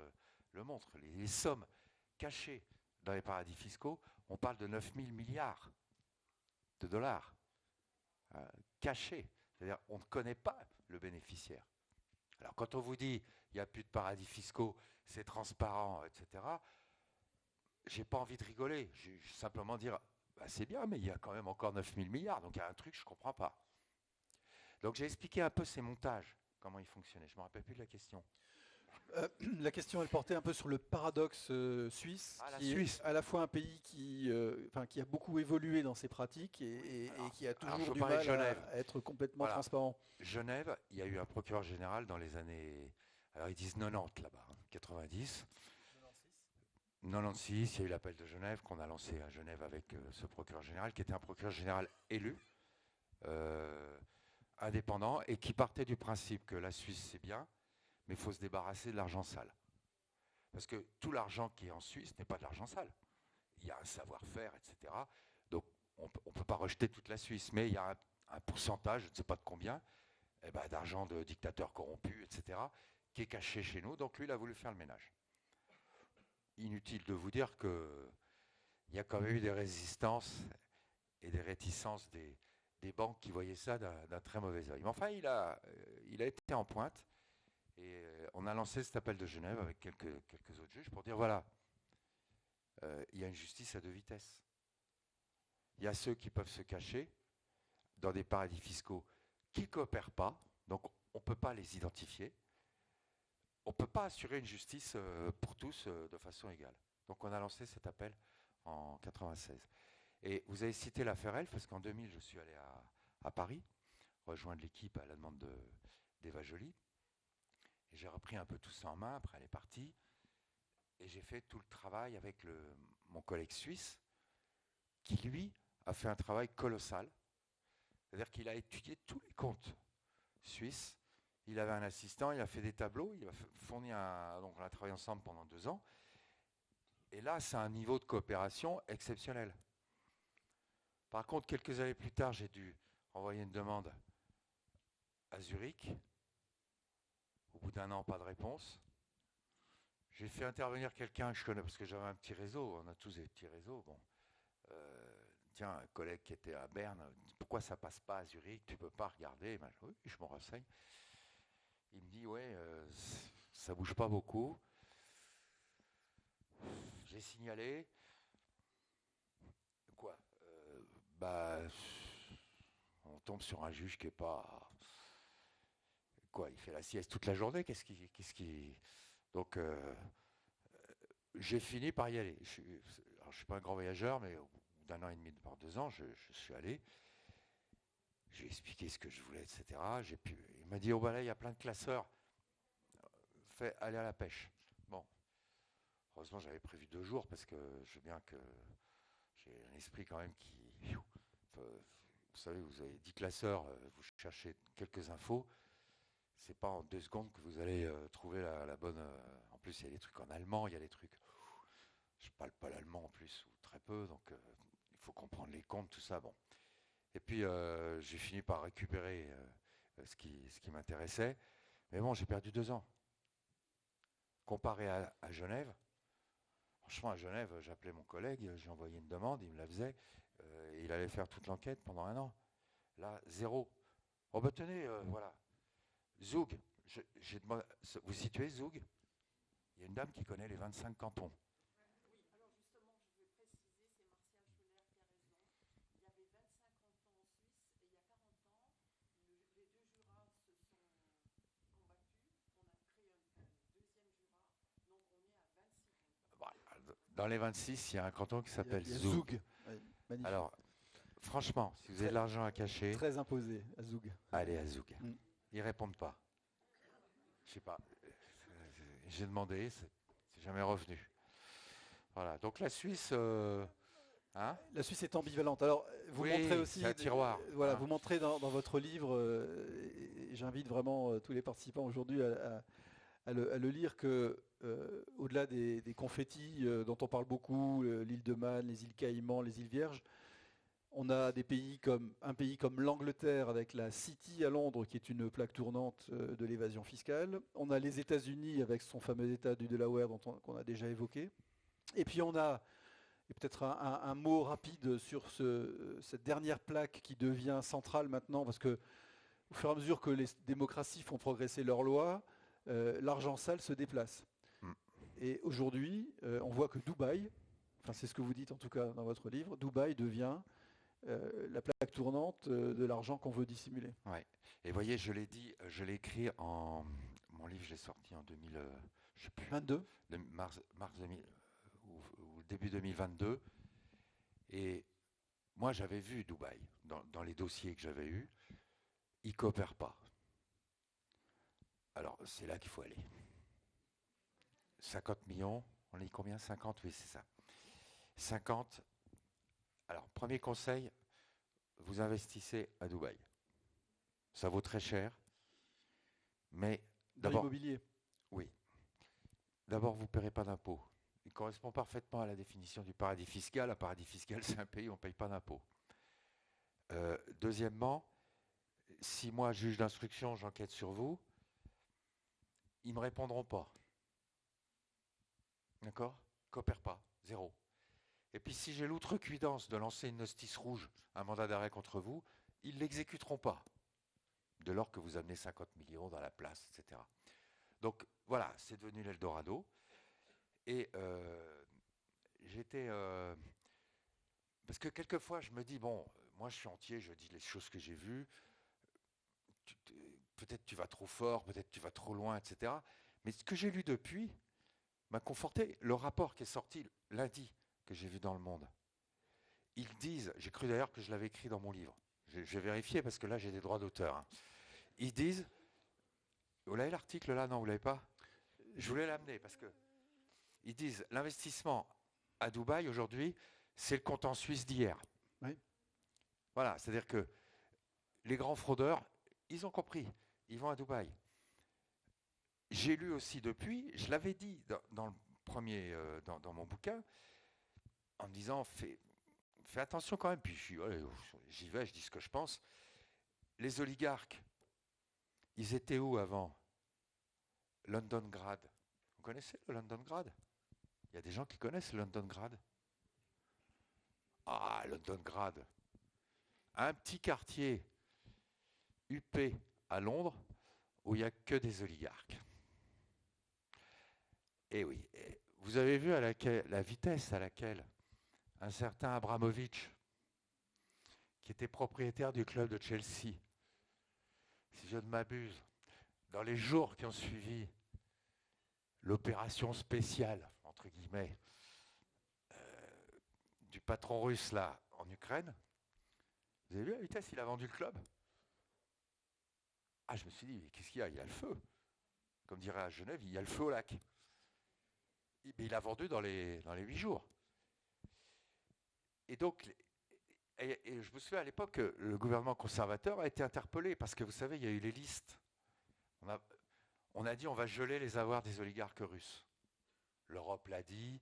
le montrent. Les sommes cachées dans les paradis fiscaux, on parle de 9 000 milliards de dollars cachés. C'est-à-dire on ne connaît pas le bénéficiaire. Alors quand on vous dit il n'y a plus de paradis fiscaux, c'est transparent, etc., j'ai pas envie de rigoler. Je vais simplement dire bah, c'est bien, mais il y a quand même encore 9 000 milliards, donc il y a un truc que je ne comprends pas. Donc j'ai expliqué un peu ces montages, comment ils fonctionnaient. Je ne me rappelle plus de la question. La question, elle portait un peu sur le paradoxe suisse, qui Suisse. est à la fois un pays qui a beaucoup évolué dans ses pratiques et qui a toujours du mal à être complètement transparent. Genève, il y a eu un procureur général dans les années, alors ils disent 90 là-bas, 90. 96, il y a eu l'appel de Genève qu'on a lancé à Genève avec ce procureur général, qui était un procureur général élu, indépendant, et qui partait du principe que la Suisse c'est bien, mais il faut se débarrasser de l'argent sale. Parce que tout l'argent qui est en Suisse n'est pas de l'argent sale. Il y a un savoir-faire, etc. Donc on ne peut pas rejeter toute la Suisse, mais il y a un pourcentage, je ne sais pas de combien, d'argent de dictateurs corrompus, etc., qui est caché chez nous. Donc lui, il a voulu faire le ménage. Inutile de vous dire qu'il y a quand même eu des résistances et des réticences des banques qui voyaient ça d'un très mauvais œil. Mais enfin, il a été en pointe. Et on a lancé cet appel de Genève avec quelques autres juges pour dire voilà, il y a une justice à deux vitesses. Il y a ceux qui peuvent se cacher dans des paradis fiscaux qui ne coopèrent pas, donc on ne peut pas les identifier. On ne peut pas assurer une justice pour tous de façon égale. Donc on a lancé cet appel en 96. Et vous avez cité l'affaire Elf, parce qu'en 2000, je suis allé à Paris, rejoindre l'équipe à la demande d'Eva Joly. Et j'ai repris un peu tout ça en main, après elle est partie. Et j'ai fait tout le travail avec mon collègue suisse, qui lui a fait un travail colossal. C'est-à-dire qu'il a étudié tous les comptes suisses. Il avait un assistant, il a fait des tableaux, il a fourni donc on a travaillé ensemble pendant 2 ans. Et là, c'est un niveau de coopération exceptionnel. Par contre, quelques années plus tard, j'ai dû envoyer une demande à Zurich. Au bout d'1 an, pas de réponse. J'ai fait intervenir quelqu'un que je connais, parce que j'avais un petit réseau, on a tous des petits réseaux. Bon. Tiens, un collègue qui était à Berne, pourquoi ça passe pas à Zurich, tu peux pas regarder? Ben, oui, je m'en renseigne. Il me dit, ouais, ça bouge pas beaucoup. J'ai signalé. Quoi? On tombe sur un juge qui est pas... Quoi, il fait la sieste toute la journée, qu'est-ce qui... Donc, j'ai fini par y aller. Je ne suis pas un grand voyageur, mais au bout d'1 an et demi, voire 2 ans, je suis allé. J'ai expliqué ce que je voulais, etc. Il m'a dit, oh ben là, il y a plein de classeurs. Fais aller à la pêche. Bon. Heureusement, j'avais prévu 2 jours, parce que je veux bien que j'ai un esprit quand même qui... Vous savez, vous avez 10 classeurs, vous cherchez quelques infos. C'est pas en 2 secondes que vous allez trouver la bonne... En plus, il y a des trucs en allemand, il y a des trucs... Je parle pas l'allemand en plus, ou très peu, donc il faut comprendre les comptes, tout ça. Bon. Et puis, j'ai fini par récupérer ce qui m'intéressait. Mais bon, j'ai perdu 2 ans. Comparé à Genève, franchement, à Genève, j'appelais mon collègue, j'ai envoyé une demande, il me la faisait, et il allait faire toute l'enquête pendant 1 an. Là, 0. Oh ben tenez, voilà. Zoug, vous situez Zoug? Il y a une dame qui connaît les 25 cantons. Dans les 26, il y a un canton qui s'appelle Zoug. Ouais, alors, franchement, si vous avez de l'argent à cacher... Très imposé, à Zoug. Allez à Zoug. Ils ne répondent pas. Je sais pas. J'ai demandé, c'est jamais revenu. Voilà. Donc la Suisse, hein? La Suisse est ambivalente. Alors, vous montrez aussi, c'est un tiroir. voilà, Hein. vous montrez dans votre livre, et j'invite vraiment tous les participants aujourd'hui à le lire, que au-delà des confettis dont on parle beaucoup, l'île de Man, les îles Caïmans, les îles Vierges, on a un pays comme l'Angleterre avec la City à Londres qui est une plaque tournante de l'évasion fiscale. On a les États-Unis avec son fameux État du Delaware qu'on a déjà évoqué. Et puis on a, et peut-être un mot rapide sur cette dernière plaque qui devient centrale maintenant, parce que au fur et à mesure que les démocraties font progresser leurs lois, l'argent sale se déplace. Mm. Et aujourd'hui, on voit que Dubaï, enfin c'est ce que vous dites en tout cas dans votre livre, Dubaï devient la plaque tournante de l'argent qu'on veut dissimuler. Ouais. Et voyez, je l'ai dit, je l'ai écrit en... Mon livre, je l'ai sorti en 2000, je sais plus, 22. mars 2000, ou début 2022. Et moi, j'avais vu Dubaï dans les dossiers que j'avais eus. Ils ne coopèrent pas. Alors, c'est là qu'il faut aller. 50 millions, on a dit combien? 50, oui, c'est ça. 50. Alors, premier conseil, vous investissez à Dubaï. Ça vaut très cher, mais Dans d'abord, l'immobilier. oui. D'abord, vous ne paierez pas d'impôts. Il correspond parfaitement à la définition du paradis fiscal. Un paradis fiscal, c'est un pays où on ne paye pas d'impôts. Deuxièmement, si moi, juge d'instruction, j'enquête sur vous, ils ne me répondront pas. D'accord? Coopèrent pas, zéro. Et puis si j'ai l'outrecuidance de lancer une notice rouge, un mandat d'arrêt contre vous, ils ne l'exécuteront pas. De lors que vous amenez 50 millions dans la place, etc. Donc voilà, c'est devenu l'Eldorado. Et j'étais... parce que quelquefois, je me dis, bon, moi je suis entier, je dis les choses que j'ai vues. Peut-être tu vas trop fort, peut-être tu vas trop loin, etc. Mais ce que j'ai lu depuis m'a conforté. Le rapport qui est sorti lundi, que j'ai vu dans Le Monde, ils disent, j'ai cru d'ailleurs que je l'avais écrit dans mon livre, j'ai vérifié parce que là j'ai des droits d'auteur. Hein. Ils disent, vous l'avez l'article là? Non, vous l'avez pas? Je voulais l'amener parce que ils disent, l'investissement à Dubaï aujourd'hui, c'est le compte en Suisse d'hier. Oui. Voilà, c'est-à-dire que les grands fraudeurs, ils ont compris, ils vont à Dubaï. J'ai lu aussi depuis, je l'avais dit dans le premier, dans mon bouquin, en me disant, fais attention quand même, puis j'y vais, je dis ce que je pense. Les oligarques, ils étaient où avant? Londongrad. Vous connaissez le Londongrad? Il y a des gens qui connaissent le Londongrad. Ah, Londongrad. Un petit quartier huppé à Londres où il n'y a que des oligarques. Et oui, vous avez vu la vitesse à laquelle un certain Abramovich, qui était propriétaire du club de Chelsea, si je ne m'abuse, dans les jours qui ont suivi l'opération spéciale, entre guillemets, du patron russe là en Ukraine, vous avez vu la vitesse, il a vendu le club? Ah, je me suis dit, mais qu'est-ce qu'il y a? Il y a le feu. Comme dirait à Genève, il y a le feu au lac. Mais il a vendu dans les 8 jours. Et donc, et je me souviens à l'époque, le gouvernement conservateur a été interpellé parce que vous savez, il y a eu les listes. On a dit on va geler les avoirs des oligarques russes. L'Europe l'a dit,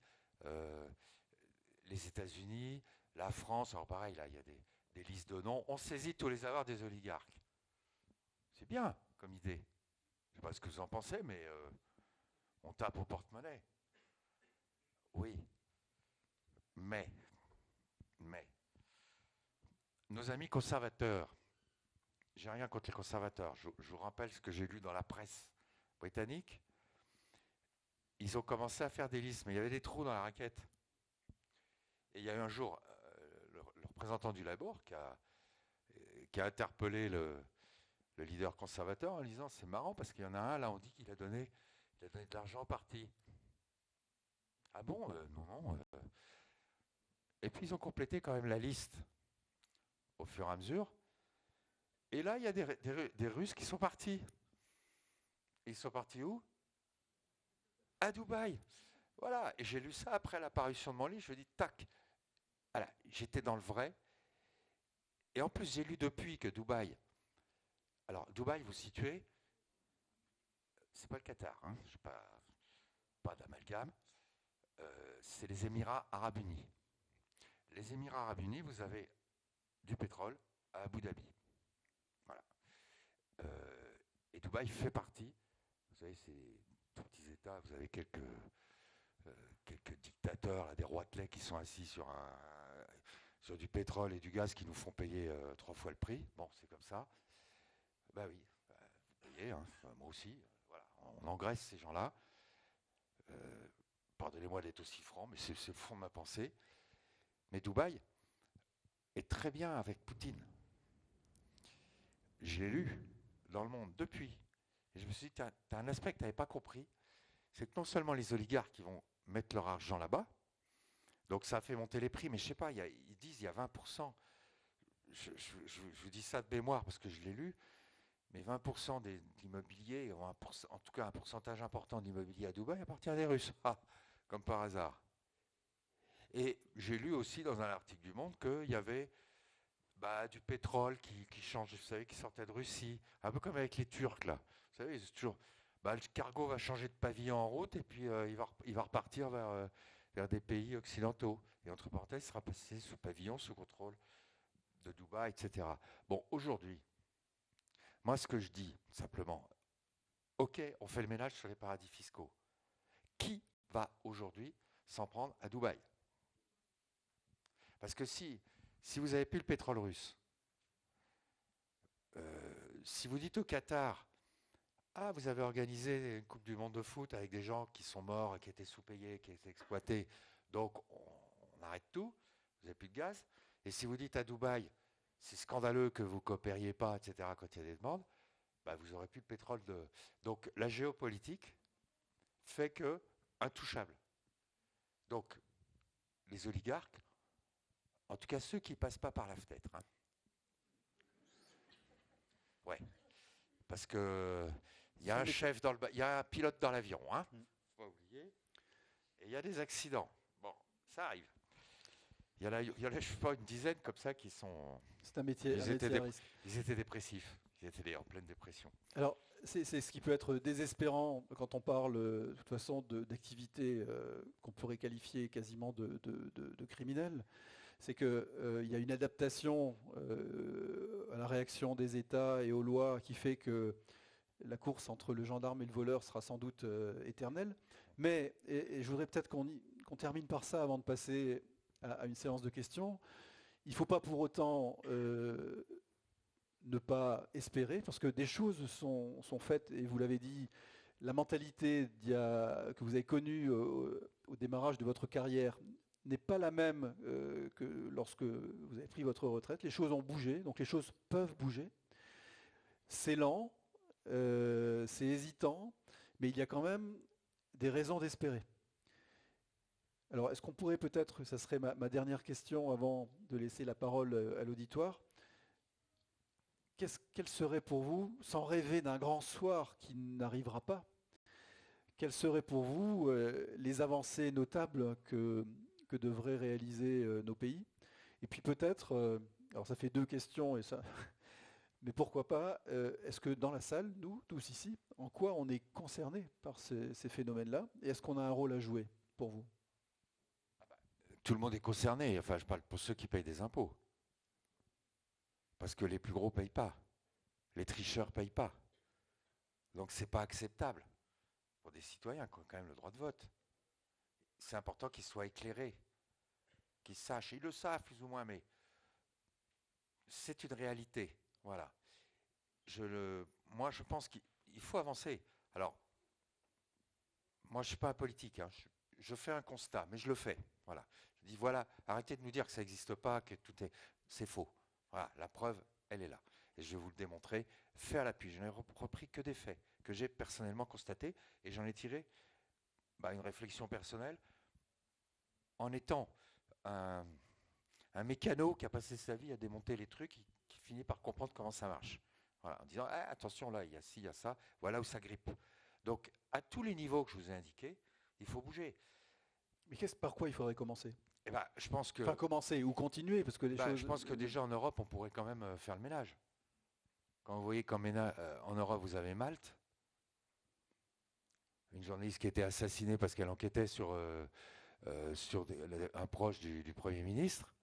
les États-Unis, la France, alors pareil, là, il y a des listes de noms. On saisit tous les avoirs des oligarques. C'est bien comme idée. Je ne sais pas ce que vous en pensez, mais on tape au porte-monnaie. Oui. Mais, nos amis conservateurs, j'ai rien contre les conservateurs, je vous rappelle ce que j'ai lu dans la presse britannique, ils ont commencé à faire des listes, mais il y avait des trous dans la raquette. Et il y a eu un jour, le représentant du Labour qui a interpellé le leader conservateur en disant, c'est marrant parce qu'il y en a un, là on dit qu'il a donné de l'argent au parti. Ah bon? Non. Et puis ils ont complété quand même la liste au fur et à mesure. Et là, il y a des Russes qui sont partis. Et ils sont partis où? À Dubaï. Voilà, et j'ai lu ça après l'apparition de mon livre, je me dis, tac, voilà, j'étais dans le vrai. Et en plus, j'ai lu depuis que Dubaï, alors Dubaï, vous situez, c'est pas le Qatar, hein, je pas d'amalgame, c'est les Émirats Arabes Unis. Les Émirats Arabes Unis, vous avez du pétrole à Abu Dhabi. Voilà. Et Dubaï fait partie, vous savez, c'est des tout petits États, vous avez quelques dictateurs, là, des roitelets qui sont assis sur du pétrole et du gaz qui nous font payer 3 fois le prix. Bon, c'est comme ça. Bah oui, vous payez, hein, moi aussi. Voilà. On engraisse ces gens-là. Euh, Pardonnez-moi d'être aussi franc, mais c'est le fond de ma pensée. Mais Dubaï est très bien avec Poutine. Je l'ai lu dans Le Monde depuis. Et je me suis dit, t'as un aspect que tu n'avais pas compris, c'est que non seulement les oligarques qui vont mettre leur argent là-bas, donc ça a fait monter les prix, mais je sais pas, ils disent il y a 20%. Je vous dis ça de mémoire parce que je l'ai lu, mais 20% d'immobilier, en tout cas un pourcentage important d'immobilier à Dubaï appartient à des Russes, comme par hasard. Et j'ai lu aussi dans un article du Monde qu'il y avait du pétrole qui change, vous savez, qui sortait de Russie, un peu comme avec les Turcs là. Vous savez, c'est toujours, le cargo va changer de pavillon en route et puis il va repartir vers des pays occidentaux. Et entre parenthèses, il sera passé sous pavillon, sous contrôle de Dubaï, etc. Bon, aujourd'hui, moi ce que je dis simplement, ok, on fait le ménage sur les paradis fiscaux. Qui va aujourd'hui s'en prendre à Dubaï? Parce que si vous n'avez plus le pétrole russe, si vous dites au Qatar, ah, vous avez organisé une Coupe du Monde de foot avec des gens qui sont morts, qui étaient sous-payés, qui étaient exploités, donc on arrête tout, vous n'avez plus de gaz. Et si vous dites à Dubaï, c'est scandaleux que vous ne coopériez pas, etc., quand il y a des demandes, vous n'aurez plus de pétrole. Donc la géopolitique fait que intouchable. Donc les oligarques, en tout cas ceux qui ne passent pas par la fenêtre, hein. Ouais, parce que il y a un chef il y a un pilote dans l'avion, hein. Faut pas oublier. Et il y a des accidents. Bon, ça arrive. Il y en a, je sais pas, une dizaine comme ça qui sont. C'est un métier, à risque. Ils étaient dépressifs. Ils étaient en pleine dépression. Alors, c'est ce qui peut être désespérant quand on parle, de toute façon, d'activités qu'on pourrait qualifier quasiment de criminelles. C'est qu'il y a une adaptation à la réaction des États et aux lois qui fait que la course entre le gendarme et le voleur sera sans doute éternelle. Mais, et je voudrais peut-être qu'on termine par ça avant de passer à une séance de questions, il ne faut pas pour autant ne pas espérer, parce que des choses sont faites, et vous l'avez dit, la mentalité que vous avez connue au démarrage de votre carrière n'est pas la même que lorsque vous avez pris votre retraite. Les choses ont bougé, donc les choses peuvent bouger. C'est lent, c'est hésitant, mais il y a quand même des raisons d'espérer. Alors, est-ce qu'on pourrait peut-être, ça serait ma dernière question avant de laisser la parole à l'auditoire, quelle serait pour vous, sans rêver d'un grand soir qui n'arrivera pas, quelles seraient pour vous les avancées notables que devraient réaliser nos pays? Et puis peut-être, alors ça fait 2 questions, et ça, mais pourquoi pas, est-ce que dans la salle, nous, tous ici, en quoi on est concerné par ces phénomènes-là? Et est-ce qu'on a un rôle à jouer pour vous? Tout le monde est concerné. Enfin, je parle pour ceux qui payent des impôts. Parce que les plus gros ne payent pas. Les tricheurs ne payent pas. Donc ce n'est pas acceptable pour des citoyens qui ont quand même le droit de vote. C'est important qu'ils soient éclairés, qu'ils sachent. Ils le savent plus ou moins, mais c'est une réalité. Voilà. Moi, je pense qu'il faut avancer. Alors, moi, je ne suis pas un politique. Hein. Je fais un constat, mais je le fais. Voilà. Je dis, voilà, arrêtez de nous dire que ça n'existe pas, que c'est faux. Voilà, la preuve, elle est là. Et je vais vous le démontrer, fait à l'appui. Je n'ai repris que des faits que j'ai personnellement constatés, et j'en ai tiré une réflexion personnelle en étant un mécano qui a passé sa vie à démonter les trucs, qui finit par comprendre comment ça marche. Voilà, en disant attention là, il y a ci, il y a ça, voilà où ça grippe. Donc à tous les niveaux que je vous ai indiqués, il faut bouger. Mais par quoi il faudrait commencer? Et ben, je pense que, Enfin, commencer ou continuer, parce que les choses. je pense que déjà en Europe, on pourrait quand même faire le ménage. Quand vous voyez qu'en en Europe, vous avez Malte, une journaliste qui a été assassinée parce qu'elle enquêtait sur un proche du Premier ministre.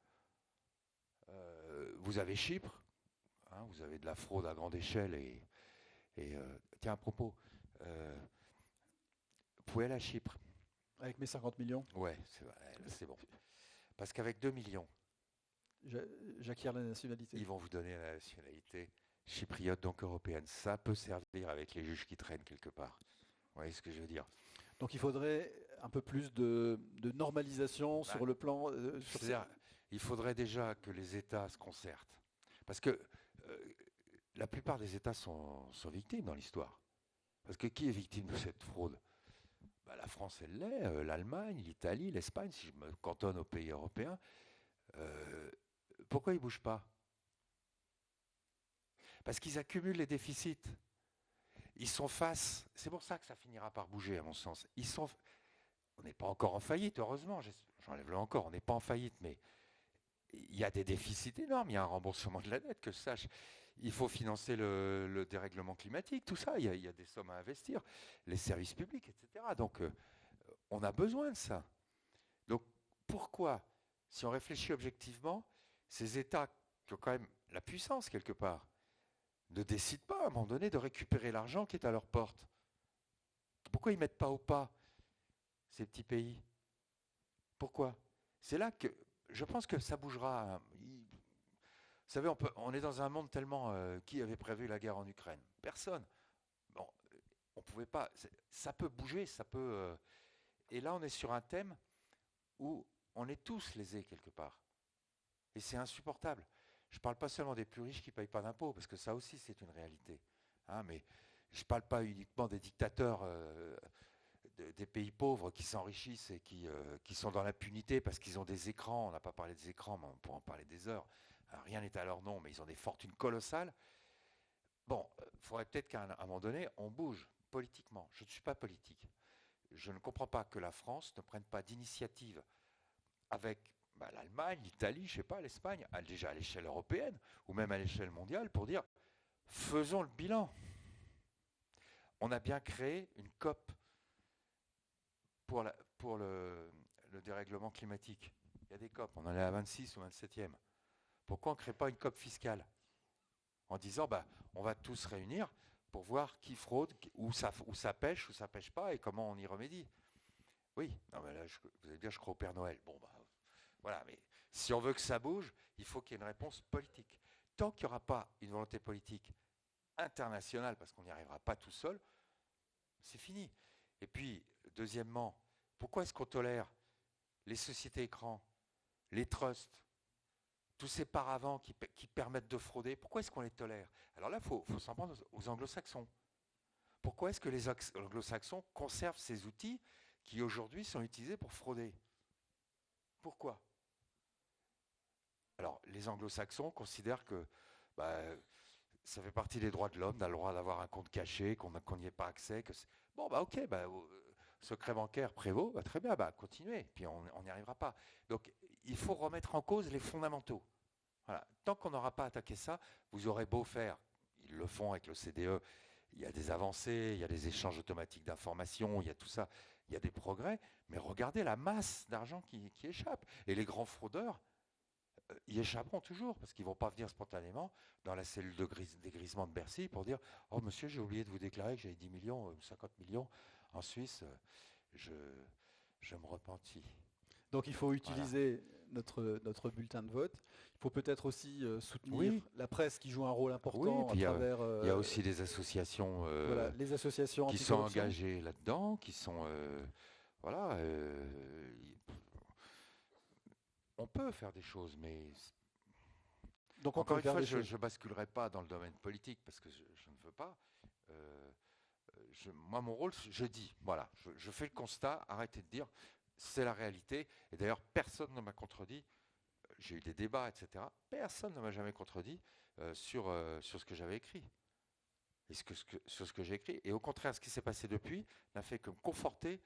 Vous avez Chypre, hein, vous avez de la fraude à grande échelle. Tiens, à propos, vous pouvez aller à Chypre. Avec mes 50 millions? Ouais, c'est bon. Parce qu'avec 2 millions, j'acquiers la nationalité. Ils vont vous donner la nationalité chypriote, donc européenne. Ça peut servir avec les juges qui traînent quelque part. Vous voyez ce que je veux dire? Donc il faudrait un peu plus de normalisation sur le plan. C'est-à-dire, il faudrait déjà que les États se concertent. Parce que la plupart des États sont victimes dans l'histoire. Parce que qui est victime de cette fraude? La France, elle l'est, l'Allemagne, l'Italie, l'Espagne, si je me cantonne aux pays européens. Pourquoi ils ne bougent pas? Parce qu'ils accumulent les déficits. Ils sont face. C'est pour ça que ça finira par bouger, à mon sens. On n'est pas encore en faillite, heureusement. J'enlève le encore. On n'est pas en faillite, mais il y a des déficits énormes. Il y a un remboursement de la dette, que je sache. Il faut financer le dérèglement climatique, tout ça. Il y a des sommes à investir, les services publics, etc. Donc, on a besoin de ça. Donc, pourquoi, si on réfléchit objectivement, ces États qui ont quand même la puissance quelque part, ne décident pas à un moment donné de récupérer l'argent qui est à leur porte? Pourquoi ils ne mettent pas au pas ces petits pays? Pourquoi? C'est là que je pense que ça bougera. Vous savez, on est dans un monde tellement... qui avait prévu la guerre en Ukraine? Personne. Bon, on pouvait pas... Ça peut bouger, ça peut... et là, on est sur un thème où on est tous lésés quelque part. Et c'est insupportable. Je ne parle pas seulement des plus riches qui ne payent pas d'impôts, parce que ça aussi, c'est une réalité. Hein, mais je ne parle pas uniquement des dictateurs des pays pauvres qui s'enrichissent et qui sont dans l'impunité parce qu'ils ont des écrans. On n'a pas parlé des écrans, mais on pourra en parler des heures. Alors, rien n'est à leur nom, mais ils ont des fortunes colossales. Bon, il faudrait peut-être qu'à un moment donné, on bouge politiquement. Je ne suis pas politique. Je ne comprends pas que la France ne prenne pas d'initiative avec l'Allemagne, l'Italie, je ne sais pas, l'Espagne, déjà à l'échelle européenne ou même à l'échelle mondiale, pour dire faisons le bilan. On a bien créé une COP pour le dérèglement climatique. Il y a des COP, on en est à 26 ou 27e. Pourquoi on ne crée pas une COP fiscale en disant on va tous se réunir pour voir qui fraude, où ça pêche pas et comment on y remédie? Oui, non mais là, vous allez dire je crois au Père Noël. Bon voilà, mais si on veut que ça bouge, il faut qu'il y ait une réponse politique. Tant qu'il n'y aura pas une volonté politique internationale, parce qu'on n'y arrivera pas tout seul, c'est fini. Et puis, deuxièmement, pourquoi est-ce qu'on tolère les sociétés écrans, les trusts, tous ces paravents qui permettent de frauder? Pourquoi est-ce qu'on les tolère? Alors là, il faut s'en prendre aux anglo-saxons. Pourquoi est-ce que les anglo-saxons conservent ces outils qui aujourd'hui sont utilisés pour frauder? Pourquoi? Alors, les anglo-saxons considèrent que ça fait partie des droits de l'homme, d'avoir le droit d'avoir un compte caché, qu'on n'y ait pas accès. Ok, secret bancaire prévaut, très bien, continuez, puis on n'y arrivera pas. Donc, il faut remettre en cause les fondamentaux. Voilà. Tant qu'on n'aura pas attaqué ça, vous aurez beau faire, ils le font avec le CDE, il y a des avancées, il y a des échanges automatiques d'informations, il y a tout ça, il y a des progrès, mais regardez la masse d'argent qui échappe. Et les grands fraudeurs y échapperont toujours, parce qu'ils ne vont pas venir spontanément dans la cellule de dégrisement de Bercy pour dire « Oh monsieur, j'ai oublié de vous déclarer que j'avais 10 millions, 50 millions en Suisse, je me repentis. » Donc il faut utiliser notre bulletin de vote. Il faut peut-être aussi soutenir la presse qui joue un rôle important à travers... Il y a aussi des associations, les associations qui sont engagées là-dedans, qui sont... on peut faire des choses, mais... Donc encore une fois, je ne basculerai pas dans le domaine politique parce que je ne veux pas. Moi, mon rôle, je dis, voilà, je fais le constat, arrêtez de dire, c'est la réalité. Et d'ailleurs, personne ne m'a contredit. J'ai eu des débats, etc. Personne ne m'a jamais contredit sur ce que j'avais écrit. et sur ce que j'ai écrit. Et au contraire, ce qui s'est passé depuis n'a fait que me conforter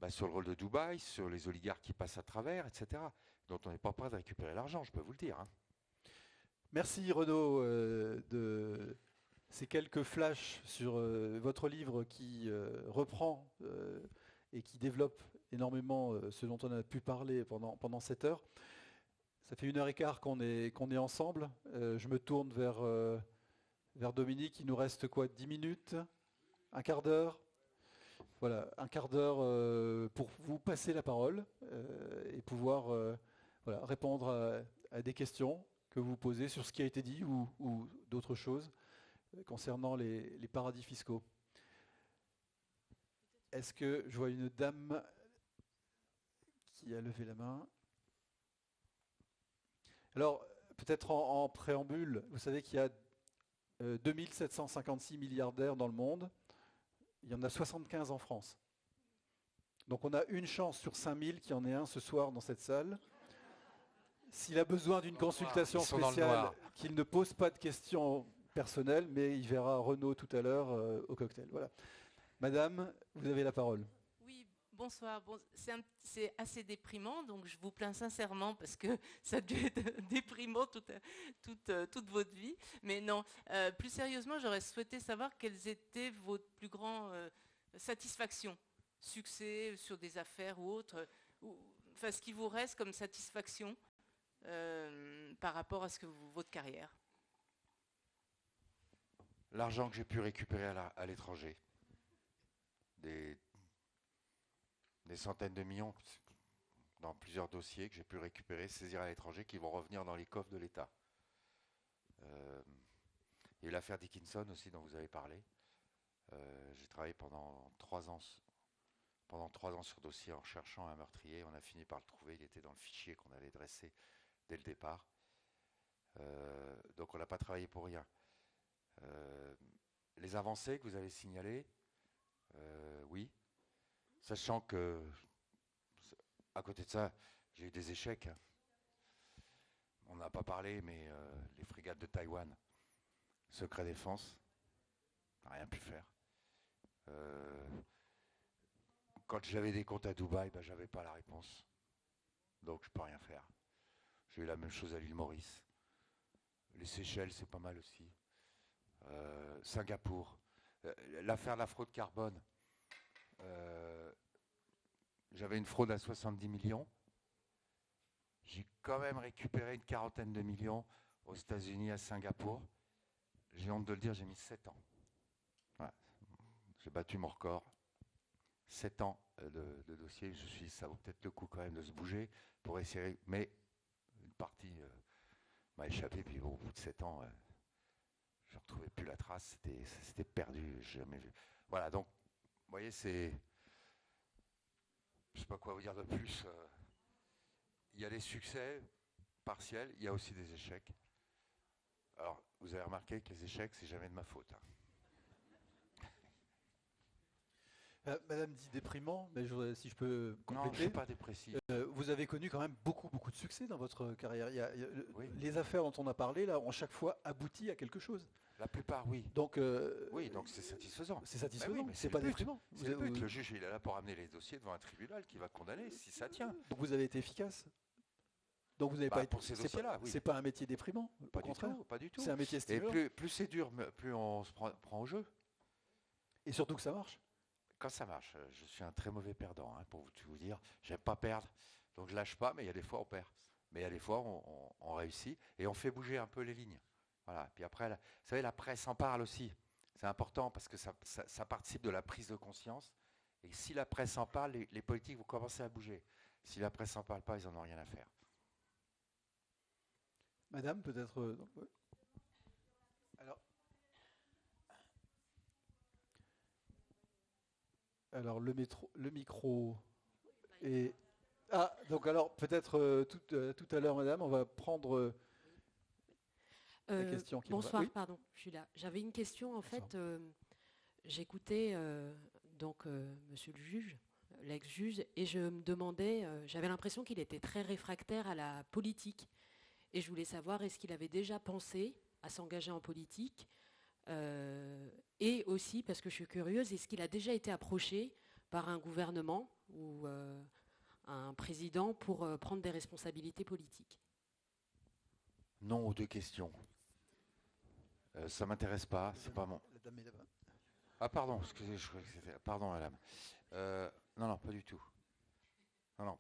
sur le rôle de Dubaï, sur les oligarques qui passent à travers, etc., dont on n'est pas prêt de récupérer l'argent, je peux vous le dire. Hein. Merci Renaud de ces quelques flashs sur votre livre qui reprend et qui développe énormément ce dont on a pu parler pendant cette heure. Ça fait 1h15 qu'on est ensemble. Je me tourne vers Dominique. Il nous reste quoi, 10 minutes? Un quart d'heure? Voilà, un quart d'heure pour vous passer la parole et pouvoir répondre à des questions que vous posez sur ce qui a été dit ou d'autres choses concernant les paradis fiscaux. Est-ce que je vois une dame qui a levé la main? Alors, peut-être en préambule, vous savez qu'il y a 2756 milliardaires dans le monde. Il y en a 75 en France. Donc on a une chance sur 5000 qu'il y en ait un ce soir dans cette salle. S'il a besoin d'une consultation spéciale, qu'il ne pose pas de questions personnelles, mais il verra Renaud tout à l'heure au cocktail. Voilà. Madame, vous avez la parole. Oui, bonsoir. Bon, c'est assez déprimant, donc je vous plains sincèrement parce que ça a dû être déprimant toute votre vie. Mais non, plus sérieusement, j'aurais souhaité savoir quelles étaient vos plus grandes satisfactions, succès sur des affaires ou autres, enfin ce qui vous reste comme satisfaction par rapport à votre carrière. L'argent que j'ai pu récupérer à l'étranger, des centaines de millions dans plusieurs dossiers que j'ai pu récupérer, saisir à l'étranger, qui vont revenir dans les coffres de l'État. Il y a eu l'affaire Dickinson aussi dont vous avez parlé. J'ai travaillé pendant 3 ans sur dossier en cherchant un meurtrier. On a fini par le trouver, il était dans le fichier qu'on avait dressé dès le départ. Donc on n'a pas travaillé pour rien. Les avancées que vous avez signalées, oui. Sachant que, à côté de ça, j'ai eu des échecs. On n'a pas parlé, mais les frégates de Taïwan, secret défense, n'a rien pu faire. Quand j'avais des comptes à Dubaï, j'avais pas la réponse. Donc je peux rien faire. J'ai eu la même chose à l'île Maurice. Les Seychelles, c'est pas mal aussi. Singapour. L'affaire de la fraude carbone. J'avais une fraude à 70 millions. J'ai quand même récupéré une 40aine de millions aux États-Unis, à Singapour. J'ai honte de le dire, j'ai mis 7 ans. Voilà. J'ai battu mon record. 7 ans de dossier. Ça vaut peut-être le coup quand même de se bouger pour essayer. Mais une partie m'a échappé. Puis au bout de 7 ans, je ne retrouvais plus la trace. C'était perdu. Je n'ai jamais vu. Voilà, donc, vous voyez, c'est... Je ne sais pas quoi vous dire de plus. Il y a des succès partiels, il y a aussi des échecs. Alors, vous avez remarqué que les échecs, c'est jamais de ma faute. Hein. Madame dit déprimant, mais si je peux compléter. Non, je ne suis pas dépressif. Vous avez connu quand même beaucoup de succès dans votre carrière. Oui. Les affaires dont on a parlé là ont chaque fois abouti à quelque chose. La plupart, oui. Donc, oui, donc c'est satisfaisant. C'est satisfaisant, oui, mais c'est pas déprimant. C'est le but. Le juge, il est là pour amener les dossiers devant un tribunal qui va condamner si ça tient. Donc vous avez été efficace. Donc vous n'avez pas été... Pour ces dossiers-là, oui. C'est pas un métier déprimant, pas du tout, pas du tout. C'est un métier stimulant. Et plus c'est dur, plus on se prend au jeu. Et surtout que ça marche. Quand ça marche, je suis un très mauvais perdant, hein, pour tout vous dire. J'aime pas perdre, donc je lâche pas, mais il y a des fois on perd. Mais il y a des fois on réussit et on fait bouger un peu les lignes. Voilà. Puis après, vous savez, la presse en parle aussi. C'est important parce que ça participe de la prise de conscience. Et si la presse en parle, les politiques vont commencer à bouger. Si la presse n'en parle pas, ils n'en ont rien à faire. Madame, peut-être... Alors le micro est... Ah, donc alors peut-être tout à l'heure, madame, on va prendre la question qui bonsoir, va... Oui, pardon, je suis là. J'avais une question, en fait. J'écoutais monsieur le juge, l'ex-juge, et je me demandais, j'avais l'impression qu'il était très réfractaire à la politique. Et je voulais savoir, est-ce qu'il avait déjà pensé à s'engager en politique Et aussi, parce que je suis curieuse, est-ce qu'il a déjà été approché par un gouvernement ou un président pour prendre des responsabilités politiques? Non aux deux questions. Ça m'intéresse pas, c'est pas mon... La dame est là-bas. Ah pardon, excusez, je croyais que c'était... Pardon madame. Non, pas du tout. Non.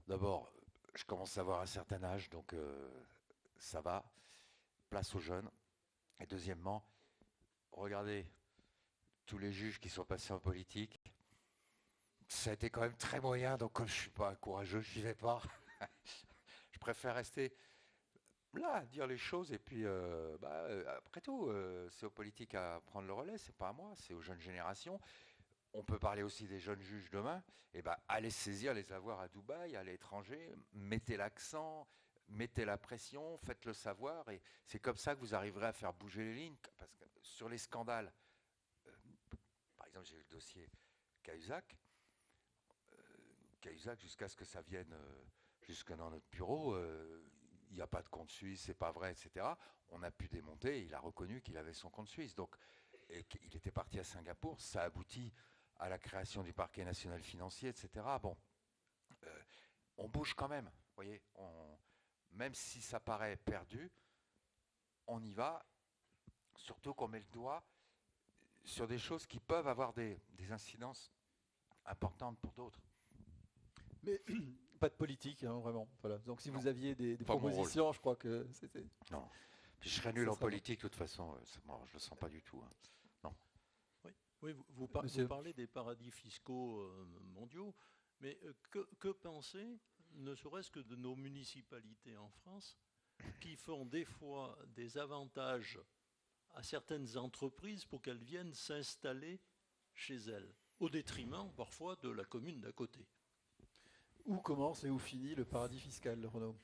D'abord, je commence à avoir un certain âge, donc ça va. Place aux jeunes. Et deuxièmement, regardez tous les juges qui sont passés en politique. Ça a été quand même très moyen, donc comme je suis pas courageux, j'y vais pas. Je préfère rester là, dire les choses, et puis après tout, c'est aux politiques à prendre le relais, c'est pas à moi, c'est aux jeunes générations. On peut parler aussi des jeunes juges demain. Allez saisir les avoirs à Dubaï, à l'étranger, mettez l'accent, mettez la pression, faites-le savoir, et c'est comme ça que vous arriverez à faire bouger les lignes. Parce que sur les scandales, par exemple, j'ai eu le dossier Cahuzac. Cahuzac, jusqu'à ce que ça vienne jusque dans notre bureau, il n'y a pas de compte suisse, c'est pas vrai, etc. On a pu démonter, il a reconnu qu'il avait son compte suisse. Donc, et qu'il était parti à Singapour, ça aboutit à la création du parquet national financier, etc. Bon, on bouge quand même, vous voyez, même si ça paraît perdu, on y va, surtout qu'on met le doigt sur des choses qui peuvent avoir des incidences importantes pour d'autres. Mais pas de politique, hein, vraiment. Voilà. Donc si vous aviez des propositions, je crois que c'était... Non. Puis je serais nul en politique, de toute façon, je ne le sens pas du tout. Hein. Non. Oui, vous parlez des paradis fiscaux mondiaux, mais que penser, ne serait-ce que de nos municipalités en France, qui font des fois des avantages à certaines entreprises pour qu'elles viennent s'installer chez elles, au détriment parfois de la commune d'à côté. Où commence et où finit le paradis fiscal, Renaud?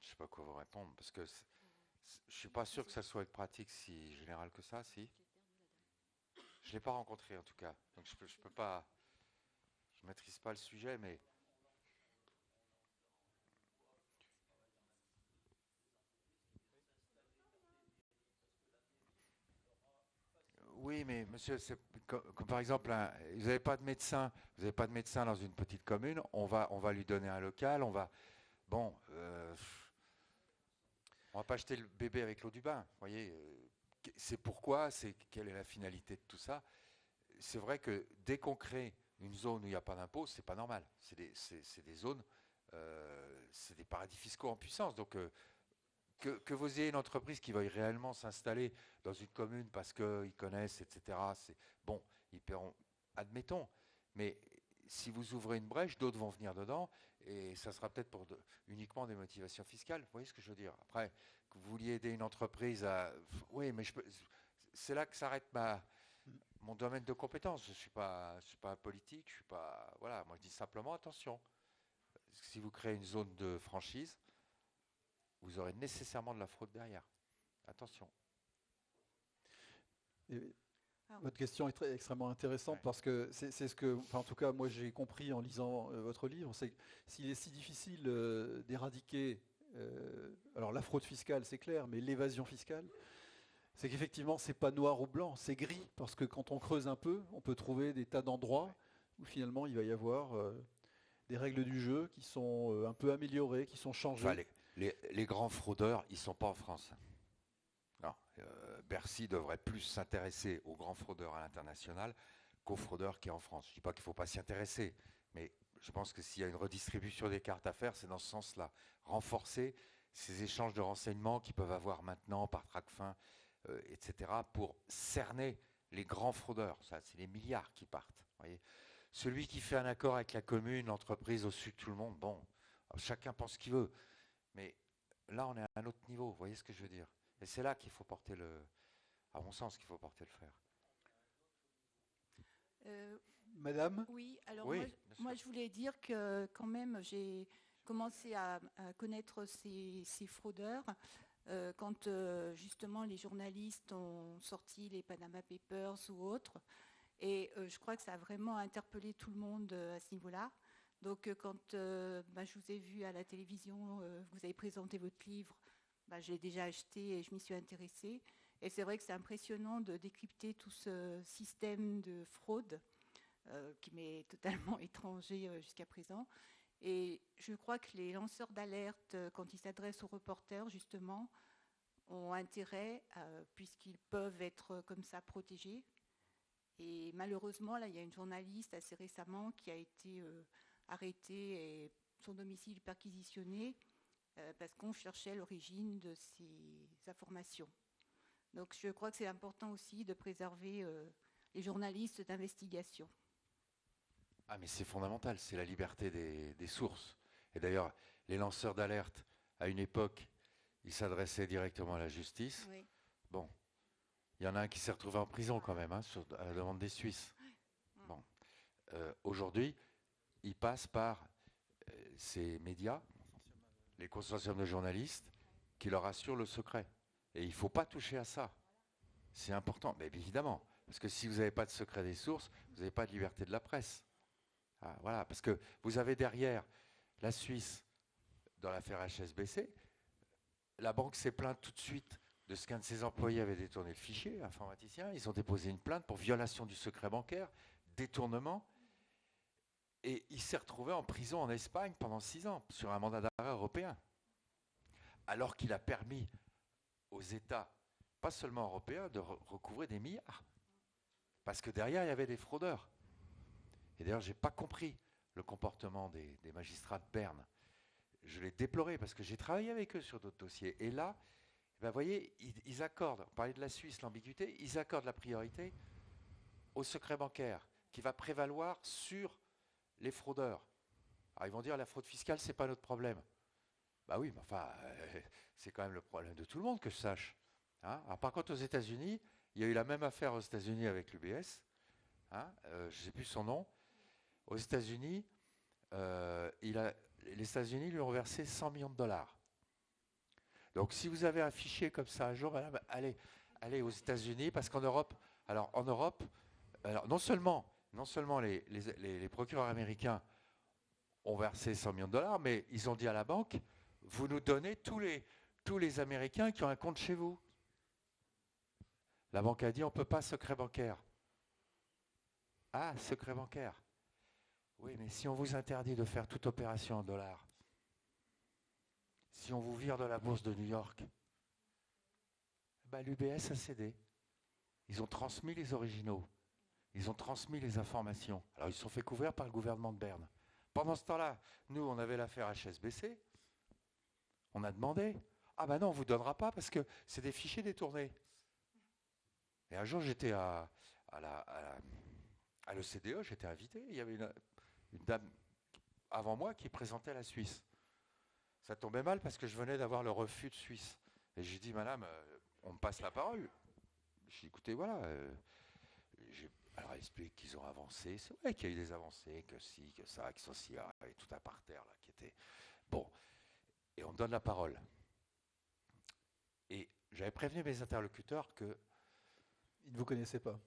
Je ne sais pas quoi vous répondre, parce que je ne suis pas sûr que ça soit une pratique si générale que ça, si. Je ne l'ai pas rencontré en tout cas, donc je peux pas, je ne maîtrise pas le sujet, mais... Oui, mais monsieur, c'est comme par exemple, vous n'avez pas de médecin, dans une petite commune, on va lui donner un local, on va pas jeter le bébé avec l'eau du bain, vous voyez. C'est pourquoi, quelle est la finalité de tout ça. C'est vrai que dès qu'on crée une zone où il n'y a pas d'impôt, c'est pas normal. C'est des zones, c'est des paradis fiscaux en puissance. Donc que vous ayez une entreprise qui veuille réellement s'installer dans une commune parce qu'ils connaissent, etc., bon, ils paieront, admettons. Mais si vous ouvrez une brèche, d'autres vont venir dedans, et ça sera peut-être pour uniquement des motivations fiscales. Vous voyez ce que je veux dire? Après, que vous vouliez aider une entreprise à... Oui, mais c'est là que s'arrête mon domaine de compétence. Je suis pas un politique, je suis pas... Voilà, moi je dis simplement, attention, si vous créez une zone de franchise, vous aurez nécessairement de la fraude derrière. Attention. Votre question est extrêmement intéressante, parce que c'est ce que, en tout cas, moi j'ai compris en lisant votre livre, c'est que s'il est si difficile d'éradiquer, alors la fraude fiscale c'est clair, mais l'évasion fiscale, c'est qu'effectivement c'est pas noir ou blanc, c'est gris, parce que quand on creuse un peu, on peut trouver des tas d'endroits où finalement il va y avoir des règles du jeu qui sont un peu améliorées, qui sont changées. Enfin, les grands fraudeurs, ils ne sont pas en France. Non, Bercy devrait plus s'intéresser aux grands fraudeurs à l'international qu'aux fraudeurs qui sont en France. Je ne dis pas qu'il ne faut pas s'y intéresser, mais je pense que s'il y a une redistribution des cartes à faire, c'est dans ce sens-là. Renforcer ces échanges de renseignements qu'ils peuvent avoir maintenant par Tracfin, etc., pour cerner les grands fraudeurs. Ça, c'est les milliards qui partent. Voyez. Celui qui fait un accord avec la commune, l'entreprise, au-dessus de tout le monde, bon, chacun pense ce qu'il veut. Mais là, on est à un autre niveau, vous voyez ce que je veux dire? Et c'est là qu'il faut porter à mon sens, qu'il faut porter le fer. Madame? Oui, alors oui, moi je voulais dire que quand même j'ai commencé à connaître ces fraudeurs quand justement les journalistes ont sorti les Panama Papers ou autres. Et je crois que ça a vraiment interpellé tout le monde à ce niveau-là. Donc quand je vous ai vu à la télévision, vous avez présenté votre livre, je l'ai déjà acheté et je m'y suis intéressée. Et c'est vrai que c'est impressionnant de décrypter tout ce système de fraude qui m'est totalement étranger jusqu'à présent. Et je crois que les lanceurs d'alerte, quand ils s'adressent aux reporters, justement, ont intérêt, puisqu'ils peuvent être comme ça protégés. Et malheureusement, là, il y a une journaliste assez récemment qui a été arrêtée et son domicile perquisitionné parce qu'on cherchait l'origine de ces informations. Donc je crois que c'est important aussi de préserver les journalistes d'investigation. Ah, mais c'est fondamental, c'est la liberté des sources. Et d'ailleurs, les lanceurs d'alerte, à une époque, ils s'adressaient directement à la justice. Oui. Bon, il y en a un qui s'est retrouvé en prison quand même, à la demande des Suisses. Bon. Aujourd'hui, ils passent par ces médias, les consortiums de journalistes, qui leur assurent le secret. Et il ne faut pas toucher à ça. C'est important, mais évidemment, parce que si vous n'avez pas de secret des sources, vous n'avez pas de liberté de la presse. Ah, voilà, parce que vous avez derrière la Suisse, dans l'affaire HSBC, la banque s'est plainte tout de suite de ce qu'un de ses employés avait détourné le fichier, informaticien. Ils ont déposé une plainte pour violation du secret bancaire, détournement, et il s'est retrouvé en prison en Espagne pendant 6 ans, sur un mandat d'arrêt européen, alors qu'il a permis aux États, pas seulement européens, de recouvrer des milliards. Parce que derrière, il y avait des fraudeurs. Et d'ailleurs, je n'ai pas compris le comportement des magistrats de Berne. Je l'ai déploré parce que j'ai travaillé avec eux sur d'autres dossiers. Et là, vous voyez, ils accordent, on parlait de la Suisse, l'ambiguïté, ils accordent la priorité au secret bancaire qui va prévaloir sur les fraudeurs. Alors ils vont dire la fraude fiscale, ce n'est pas notre problème. Bah oui, mais enfin, c'est quand même le problème de tout le monde que je sache. Hein. Alors par contre, aux États-Unis, il y a eu la même affaire aux États-Unis avec l'UBS. Hein, je ne sais plus son nom. Aux États-Unis, les États-Unis lui ont versé 100 millions de dollars. Donc si vous avez un fichier comme ça un jour, madame, allez aux États-Unis, parce qu'en Europe, non seulement les procureurs américains ont versé 100 millions de dollars, mais ils ont dit à la banque, vous nous donnez tous les Américains qui ont un compte chez vous. La banque a dit, on ne peut pas secret bancaire. Ah, secret bancaire. Oui, mais si on vous interdit de faire toute opération en dollars, si on vous vire de la bourse de New York, l'UBS a cédé. Ils ont transmis les originaux. Ils ont transmis les informations. Alors, ils se sont fait couvrir par le gouvernement de Berne. Pendant ce temps-là, nous, on avait l'affaire HSBC. On a demandé. Ah non, on ne vous donnera pas parce que c'est des fichiers détournés. Et un jour, j'étais à l'OCDE, j'étais invité. Il y avait une dame avant moi qui présentait la Suisse. Ça tombait mal parce que je venais d'avoir le refus de Suisse. Et j'ai dit, madame, on me passe la parole. J'ai dit, écoutez, voilà. Alors, elle explique qu'ils ont avancé. C'est vrai qu'il y a eu des avancées, que si, que ça, que ceci, et tout un parterre là qui était. Bon. Et on me donne la parole. Et j'avais prévenu mes interlocuteurs que. Ils ne vous connaissaient pas.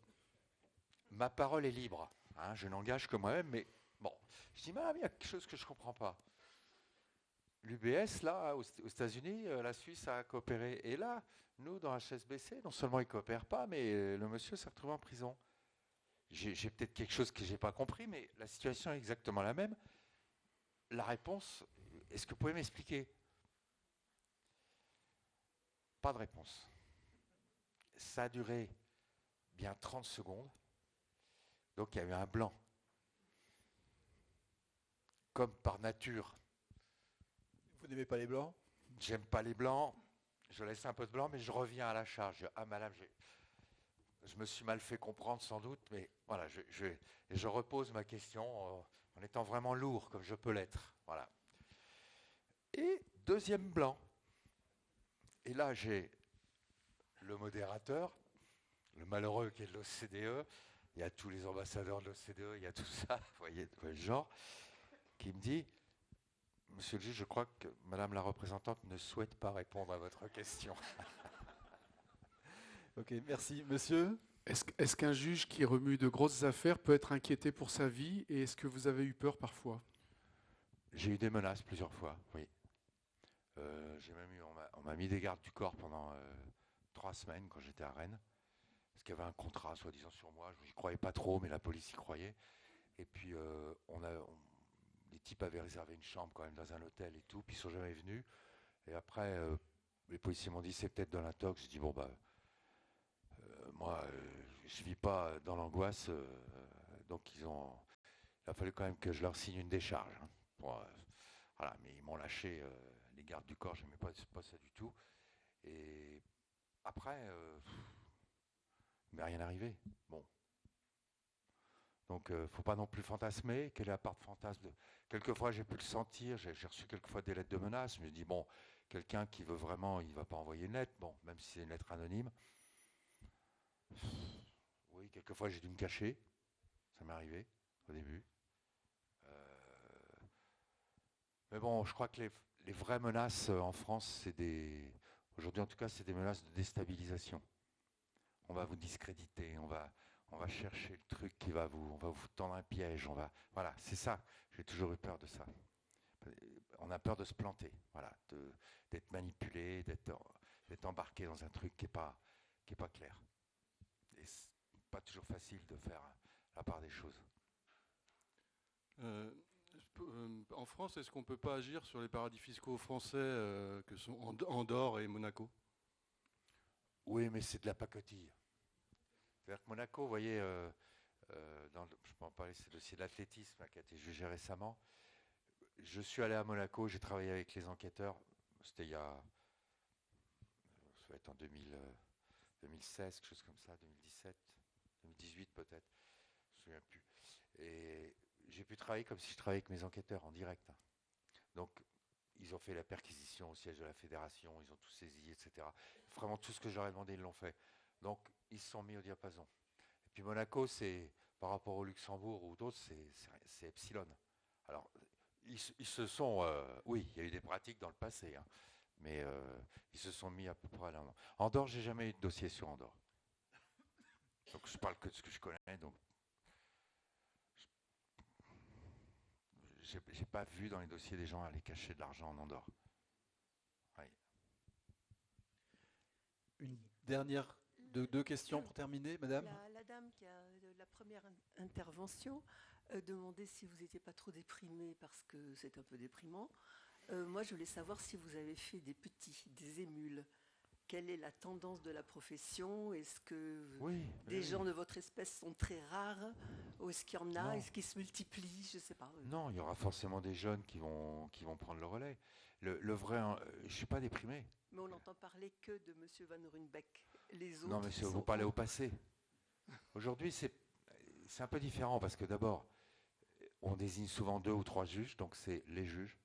Ma parole est libre. Hein, je n'engage que moi-même, mais bon. Je dis, madame, il y a quelque chose que je ne comprends pas. L'UBS, là, aux États-Unis, la Suisse a coopéré. Et là, nous, dans HSBC, non seulement ils ne coopèrent pas, mais le monsieur s'est retrouvé en prison. J'ai peut-être quelque chose que je n'ai pas compris, mais la situation est exactement la même. La réponse, est-ce que vous pouvez m'expliquer? Pas de réponse. Ça a duré bien 30 secondes. Donc il y a eu un blanc. Comme par nature. Vous n'aimez pas les blancs? J'aime pas les blancs. Je laisse un peu de blanc, mais je reviens à la charge. Ah madame, je me suis mal fait comprendre sans doute, mais voilà, je repose ma question en étant vraiment lourd, comme je peux l'être. Voilà. Et deuxième blanc. Et là, j'ai le modérateur, le malheureux qui est de l'OCDE, il y a tous les ambassadeurs de l'OCDE, il y a tout ça, vous voyez le genre, qui me dit, monsieur le juge, je crois que madame la représentante ne souhaite pas répondre à votre question. Ok, merci. Monsieur? Est-ce qu'un juge qui remue de grosses affaires peut être inquiété pour sa vie et est-ce que vous avez eu peur parfois? J'ai eu des menaces plusieurs fois, oui. J'ai même eu, on m'a mis des gardes du corps pendant 3 semaines quand j'étais à Rennes. Parce qu'il y avait un contrat, soi-disant, sur moi. Je n'y croyais pas trop, mais la police y croyait. Et puis, les types avaient réservé une chambre quand même dans un hôtel et tout, puis ils sont jamais venus. Et après, les policiers m'ont dit c'est peut-être dans l'intox. J'ai dit bon bah moi je vis pas dans l'angoisse, donc il a fallu quand même que je leur signe une décharge. Hein, voilà, mais ils m'ont lâché les gardes du corps, j'aimais pas ça du tout. Et après, il m'est rien arrivé. Bon. Donc, faut pas non plus fantasmer. Quelle est la part de fantasme Quelquefois, j'ai pu le sentir. J'ai reçu quelquefois des lettres de menaces. Je me dis, bon, quelqu'un qui veut vraiment, il va pas envoyer une lettre. Bon, même si c'est une lettre anonyme. Oui, quelquefois, j'ai dû me cacher. Ça m'est arrivé au début. Mais bon, je crois que les vraies menaces en France, aujourd'hui en tout cas, c'est des menaces de déstabilisation. On va vous discréditer, on va chercher le truc on va vous tendre un piège, voilà, c'est ça. J'ai toujours eu peur de ça. On a peur de se planter, voilà, d'être manipulé, d'être embarqué dans un truc qui est pas clair. Et c'est pas toujours facile de faire la part des choses. En France, est-ce qu'on ne peut pas agir sur les paradis fiscaux français que sont Andorre et Monaco? Oui, mais c'est de la pacotille. C'est-à-dire que Monaco, vous voyez, je peux en parler, c'est le dossier de l'athlétisme qui a été jugé récemment. Je suis allé à Monaco, j'ai travaillé avec les enquêteurs, c'était ça va être en 2016, quelque chose comme ça, 2017, 2018 peut-être, je ne me souviens plus. Et j'ai pu travailler comme si je travaillais avec mes enquêteurs en direct. Donc, ils ont fait la perquisition au siège de la fédération, ils ont tout saisi, etc. Vraiment tout ce que j'aurais demandé, ils l'ont fait. Donc, ils se sont mis au diapason. Et puis Monaco, c'est par rapport au Luxembourg ou d'autres, c'est epsilon. Alors, ils se sont... oui, il y a eu des pratiques dans le passé, hein, mais ils se sont mis à peu près à l'endroit. Andorre, j'ai jamais eu de dossier sur Andorre. Donc, je parle que de ce que je connais, donc... J'ai pas vu dans les dossiers des gens aller cacher de l'argent en Andorre. Oui. Une dernière, deux questions pour terminer, madame. La dame qui a la première intervention demandait si vous n'étiez pas trop déprimé parce que c'est un peu déprimant. Moi, je voulais savoir si vous avez fait des émules. Quelle est la tendance de la profession? Est-ce que des gens de votre espèce sont très rares? Ou est-ce qu'il y en a? Est-ce qu'ils se multiplient? Je ne sais pas. Non, il y aura forcément des jeunes qui vont prendre le relais. Le vrai, je ne suis pas déprimé. Mais on n'entend parler que de M. Van Ruynbeck. Les autres. Non, mais vous parlez au passé. Aujourd'hui, c'est un peu différent parce que d'abord, on désigne souvent 2 ou 3 juges, donc c'est les juges.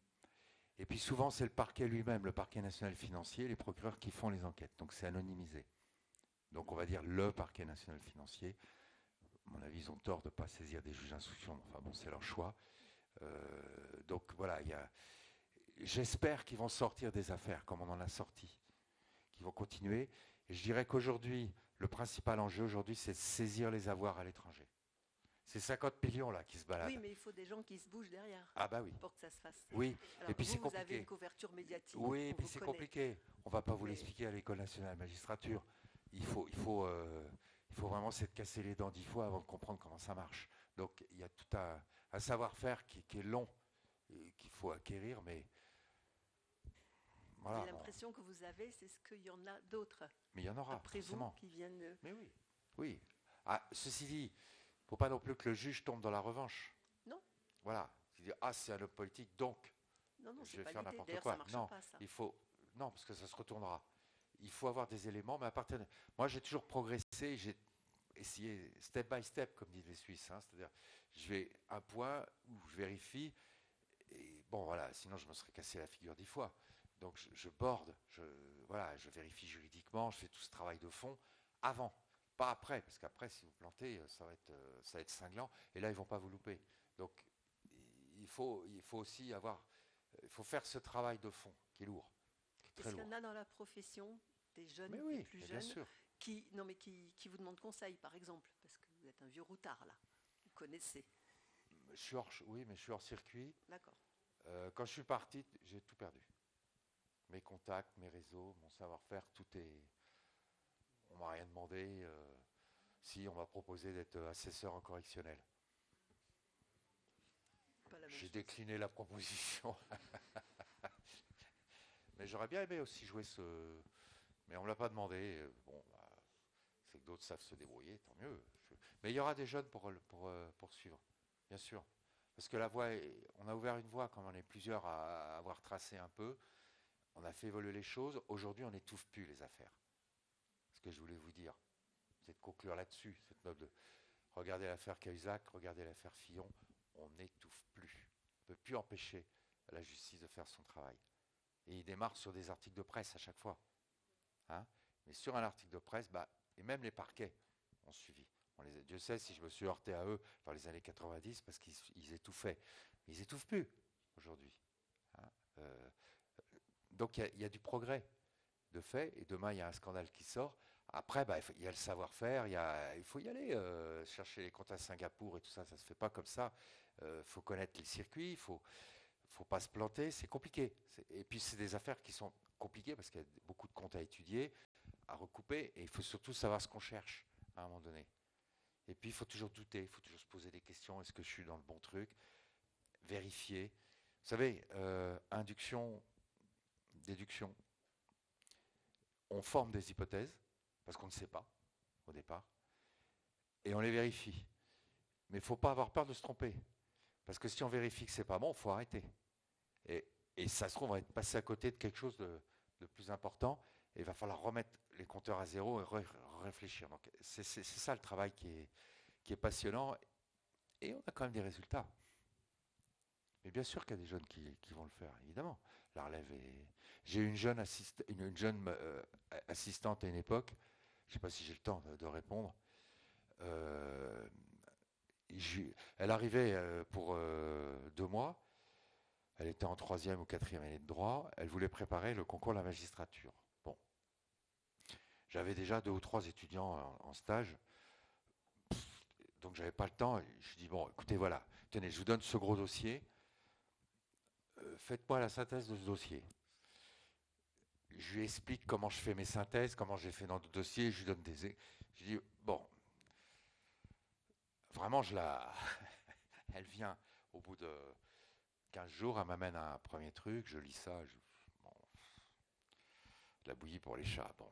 Et puis souvent, c'est le parquet lui-même, le parquet national financier, les procureurs qui font les enquêtes. Donc c'est anonymisé. Donc on va dire le parquet national financier. À mon avis, ils ont tort de ne pas saisir des juges d'instruction. Enfin bon, c'est leur choix. Donc voilà, j'espère qu'ils vont sortir des affaires comme on en a sorti, qu'ils vont continuer. Et je dirais qu'aujourd'hui, le principal enjeu aujourd'hui, c'est de saisir les avoirs à l'étranger. C'est 50 millions là qui se baladent. Oui, mais il faut des gens qui se bougent derrière. Ah bah oui. Pour que ça se fasse. Oui. Alors, et puis c'est compliqué. Vous avez une couverture médiatique. Oui, et puis c'est compliqué. On ne va pas vous l'expliquer à l'École nationale de magistrature. Il faut vraiment s'être cassé les dents 10 fois avant de comprendre comment ça marche. Donc il y a tout un savoir-faire qui est long, qu'il faut acquérir, mais voilà. L'impression que vous avez, c'est ce qu'il y en a d'autres. Mais il y en aura, après forcément. Vous qui viennent. Mais oui, oui. Ah, ceci dit, il ne faut pas non plus que le juge tombe dans la revanche. Non. Voilà. C'est un homme politique, donc je vais faire n'importe quoi. Non, pas, ça. Non, parce que ça se retournera. Il faut avoir des éléments, mais à partir de... Moi, j'ai toujours progressé, j'ai essayé step by step, comme disent les Suisses. Hein, c'est-à-dire, je vais un point où je vérifie, et bon, voilà, sinon je me serais cassé la figure 10 fois. Donc, je borde, je vérifie juridiquement, je fais tout ce travail de fond avant, pas après, parce qu'après, si vous plantez, ça va être cinglant, et là, ils ne vont pas vous louper. Donc, il faut aussi il faut faire ce travail de fond, qui est lourd. Est-ce qu'il y en a dans la profession des jeunes, des plus jeunes, qui vous demandent conseil, par exemple, parce que vous êtes un vieux routard, là, vous connaissez. Oui, mais je suis hors circuit. D'accord. Quand je suis parti, j'ai tout perdu. Mes contacts, mes réseaux, mon savoir-faire, tout est... On m'a rien demandé. Si, on m'a proposé d'être assesseur en correctionnel. J'ai décliné la proposition. Mais j'aurais bien aimé aussi jouer ce... Mais on ne me l'a pas demandé. Bon, c'est que d'autres savent se débrouiller, tant mieux. Mais il y aura des jeunes pour poursuivre, bien sûr. Parce que la voie, on a ouvert une voie, comme on est plusieurs à avoir tracé un peu. On a fait évoluer les choses. Aujourd'hui, on n'étouffe plus les affaires. Ce que je voulais vous dire, c'est de conclure là-dessus. Regardez l'affaire Cahuzac, regardez l'affaire Fillon. On n'étouffe plus. On ne peut plus empêcher la justice de faire son travail. Et il démarre sur des articles de presse à chaque fois. Hein, mais sur un article de presse, et même les parquets ont suivi. Dieu sait si je me suis heurté à eux dans les années 90 parce qu'ils étouffaient. Mais ils n'étouffent plus aujourd'hui. Hein, donc il y a du progrès de fait. Et demain, il y a un scandale qui sort. Après, il y a le savoir-faire. Il faut y aller. Chercher les comptes à Singapour et tout ça, ça ne se fait pas comme ça. Il faut connaître les circuits. Il faut pas se planter. C'est compliqué. Et puis, c'est des affaires qui sont compliquées parce qu'il y a beaucoup de comptes à étudier, à recouper. Et il faut surtout savoir ce qu'on cherche à un moment donné. Et puis, il faut toujours douter, il faut toujours se poser des questions. Est-ce que je suis dans le bon truc? Vérifier. Vous savez, induction, déduction. On forme des hypothèses, parce qu'on ne sait pas, au départ, et on les vérifie. Mais il ne faut pas avoir peur de se tromper. Parce que si on vérifie que ce n'est pas bon, il faut arrêter. Et ça se trouve, on va être passé à côté de quelque chose de plus important, et il va falloir remettre les compteurs à zéro et réfléchir. Donc c'est ça le travail qui est passionnant, et on a quand même des résultats. Mais bien sûr qu'il y a des jeunes qui vont le faire, évidemment. La relève est... J'ai eu une jeune assistante à une époque, je ne sais pas si j'ai le temps de répondre. Elle arrivait pour 2 mois, elle était en 3e ou 4e année de droit, elle voulait préparer le concours de la magistrature. Bon. J'avais déjà 2 ou 3 étudiants en stage, donc j'avais pas le temps. Je dis, bon, écoutez, voilà, tenez, je vous donne ce gros dossier, faites-moi la synthèse de ce dossier. Je lui explique comment je fais mes synthèses, comment j'ai fait dans le dossier, je lui donne des... Je dis, bon, vraiment, elle vient au bout de 15 jours, elle m'amène un premier truc, je lis ça, bon, la bouillie pour les chats, bon.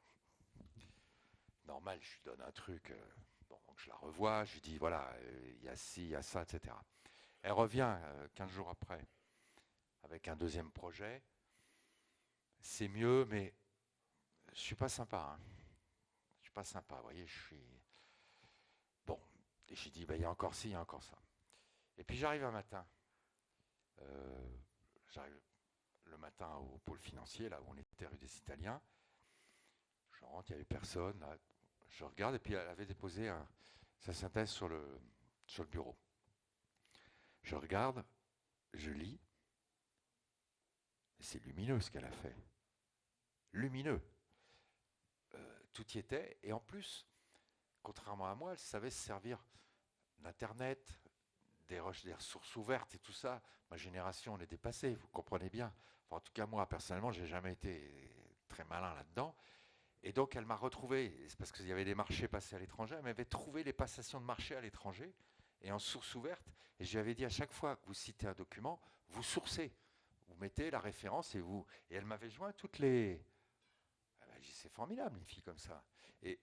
Normal, je lui donne un truc, bon, donc je la revois, je lui dis, voilà, il y a ci, il y a ça, etc. Elle revient 15 jours après, avec un deuxième projet. C'est mieux, mais je suis pas sympa. Hein. Je suis pas sympa, vous voyez, je suis... Bon, et j'ai dit, il y a encore ci, il y a encore ça. Et puis j'arrive un matin. J'arrive le matin au pôle financier, là où on était rue des Italiens. Je rentre, il n'y avait personne. Là. Je regarde, et puis elle avait déposé sa synthèse sur le bureau. Je regarde, je lis. C'est lumineux ce qu'elle a fait. Lumineux. Tout y était. Et en plus, contrairement à moi, elle savait se servir d'Internet, des ressources ouvertes et tout ça. Ma génération, on est dépassée, vous comprenez bien. Enfin, en tout cas, moi, personnellement, je n'ai jamais été très malin là-dedans. Et donc, elle m'a retrouvé, c'est parce qu'il y avait des marchés passés à l'étranger, elle m'avait trouvé les passations de marchés à l'étranger et en source ouverte. Et je lui avais dit, à chaque fois que vous citez un document, vous sourcez. Vous mettez la référence et elle m'avait joint toutes les... C'est formidable, une fille comme ça. Et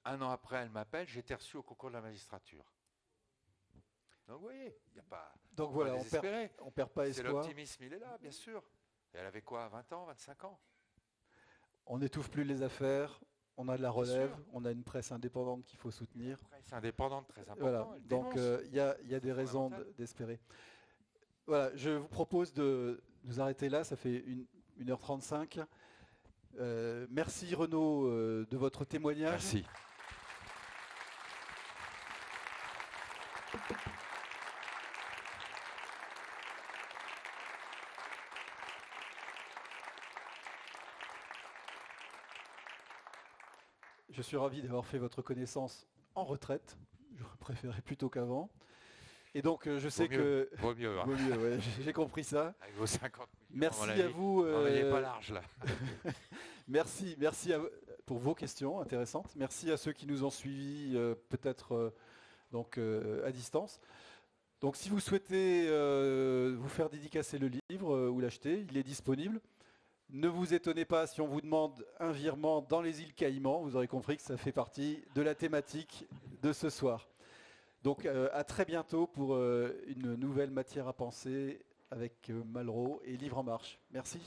un an après, elle m'appelle, j'ai été reçu au concours de la magistrature. Donc vous voyez, il n'y a pas... Donc voilà, on perd pas espoir. C'est l'optimisme, il est là, bien sûr. Et elle avait quoi, 20 ans, 25 ans? On n'étouffe plus les affaires, on a de la relève, on a une presse indépendante qu'il faut soutenir. Une presse indépendante très importante. Voilà, donc il y a des raisons d'espérer. Voilà, je vous propose de nous arrêter là, ça fait 1h35. Merci Renaud de votre témoignage. Merci. Je suis ravi d'avoir fait votre connaissance en retraite. J'aurais préféré plutôt qu'avant. Et donc, je sais que... Vaut mieux. Hein. Vaut mieux, ouais, j'ai compris ça. Avec vos 50 millions, merci à vous. Il n'est pas large, là. merci pour vos questions intéressantes. Merci à ceux qui nous ont suivis, peut-être à distance. Donc, si vous souhaitez vous faire dédicacer le livre ou l'acheter, il est disponible. Ne vous étonnez pas si on vous demande un virement dans les îles Caïmans. Vous aurez compris que ça fait partie de la thématique de ce soir. Donc à très bientôt pour une nouvelle matière à penser avec Malraux et Livre en Marche. Merci.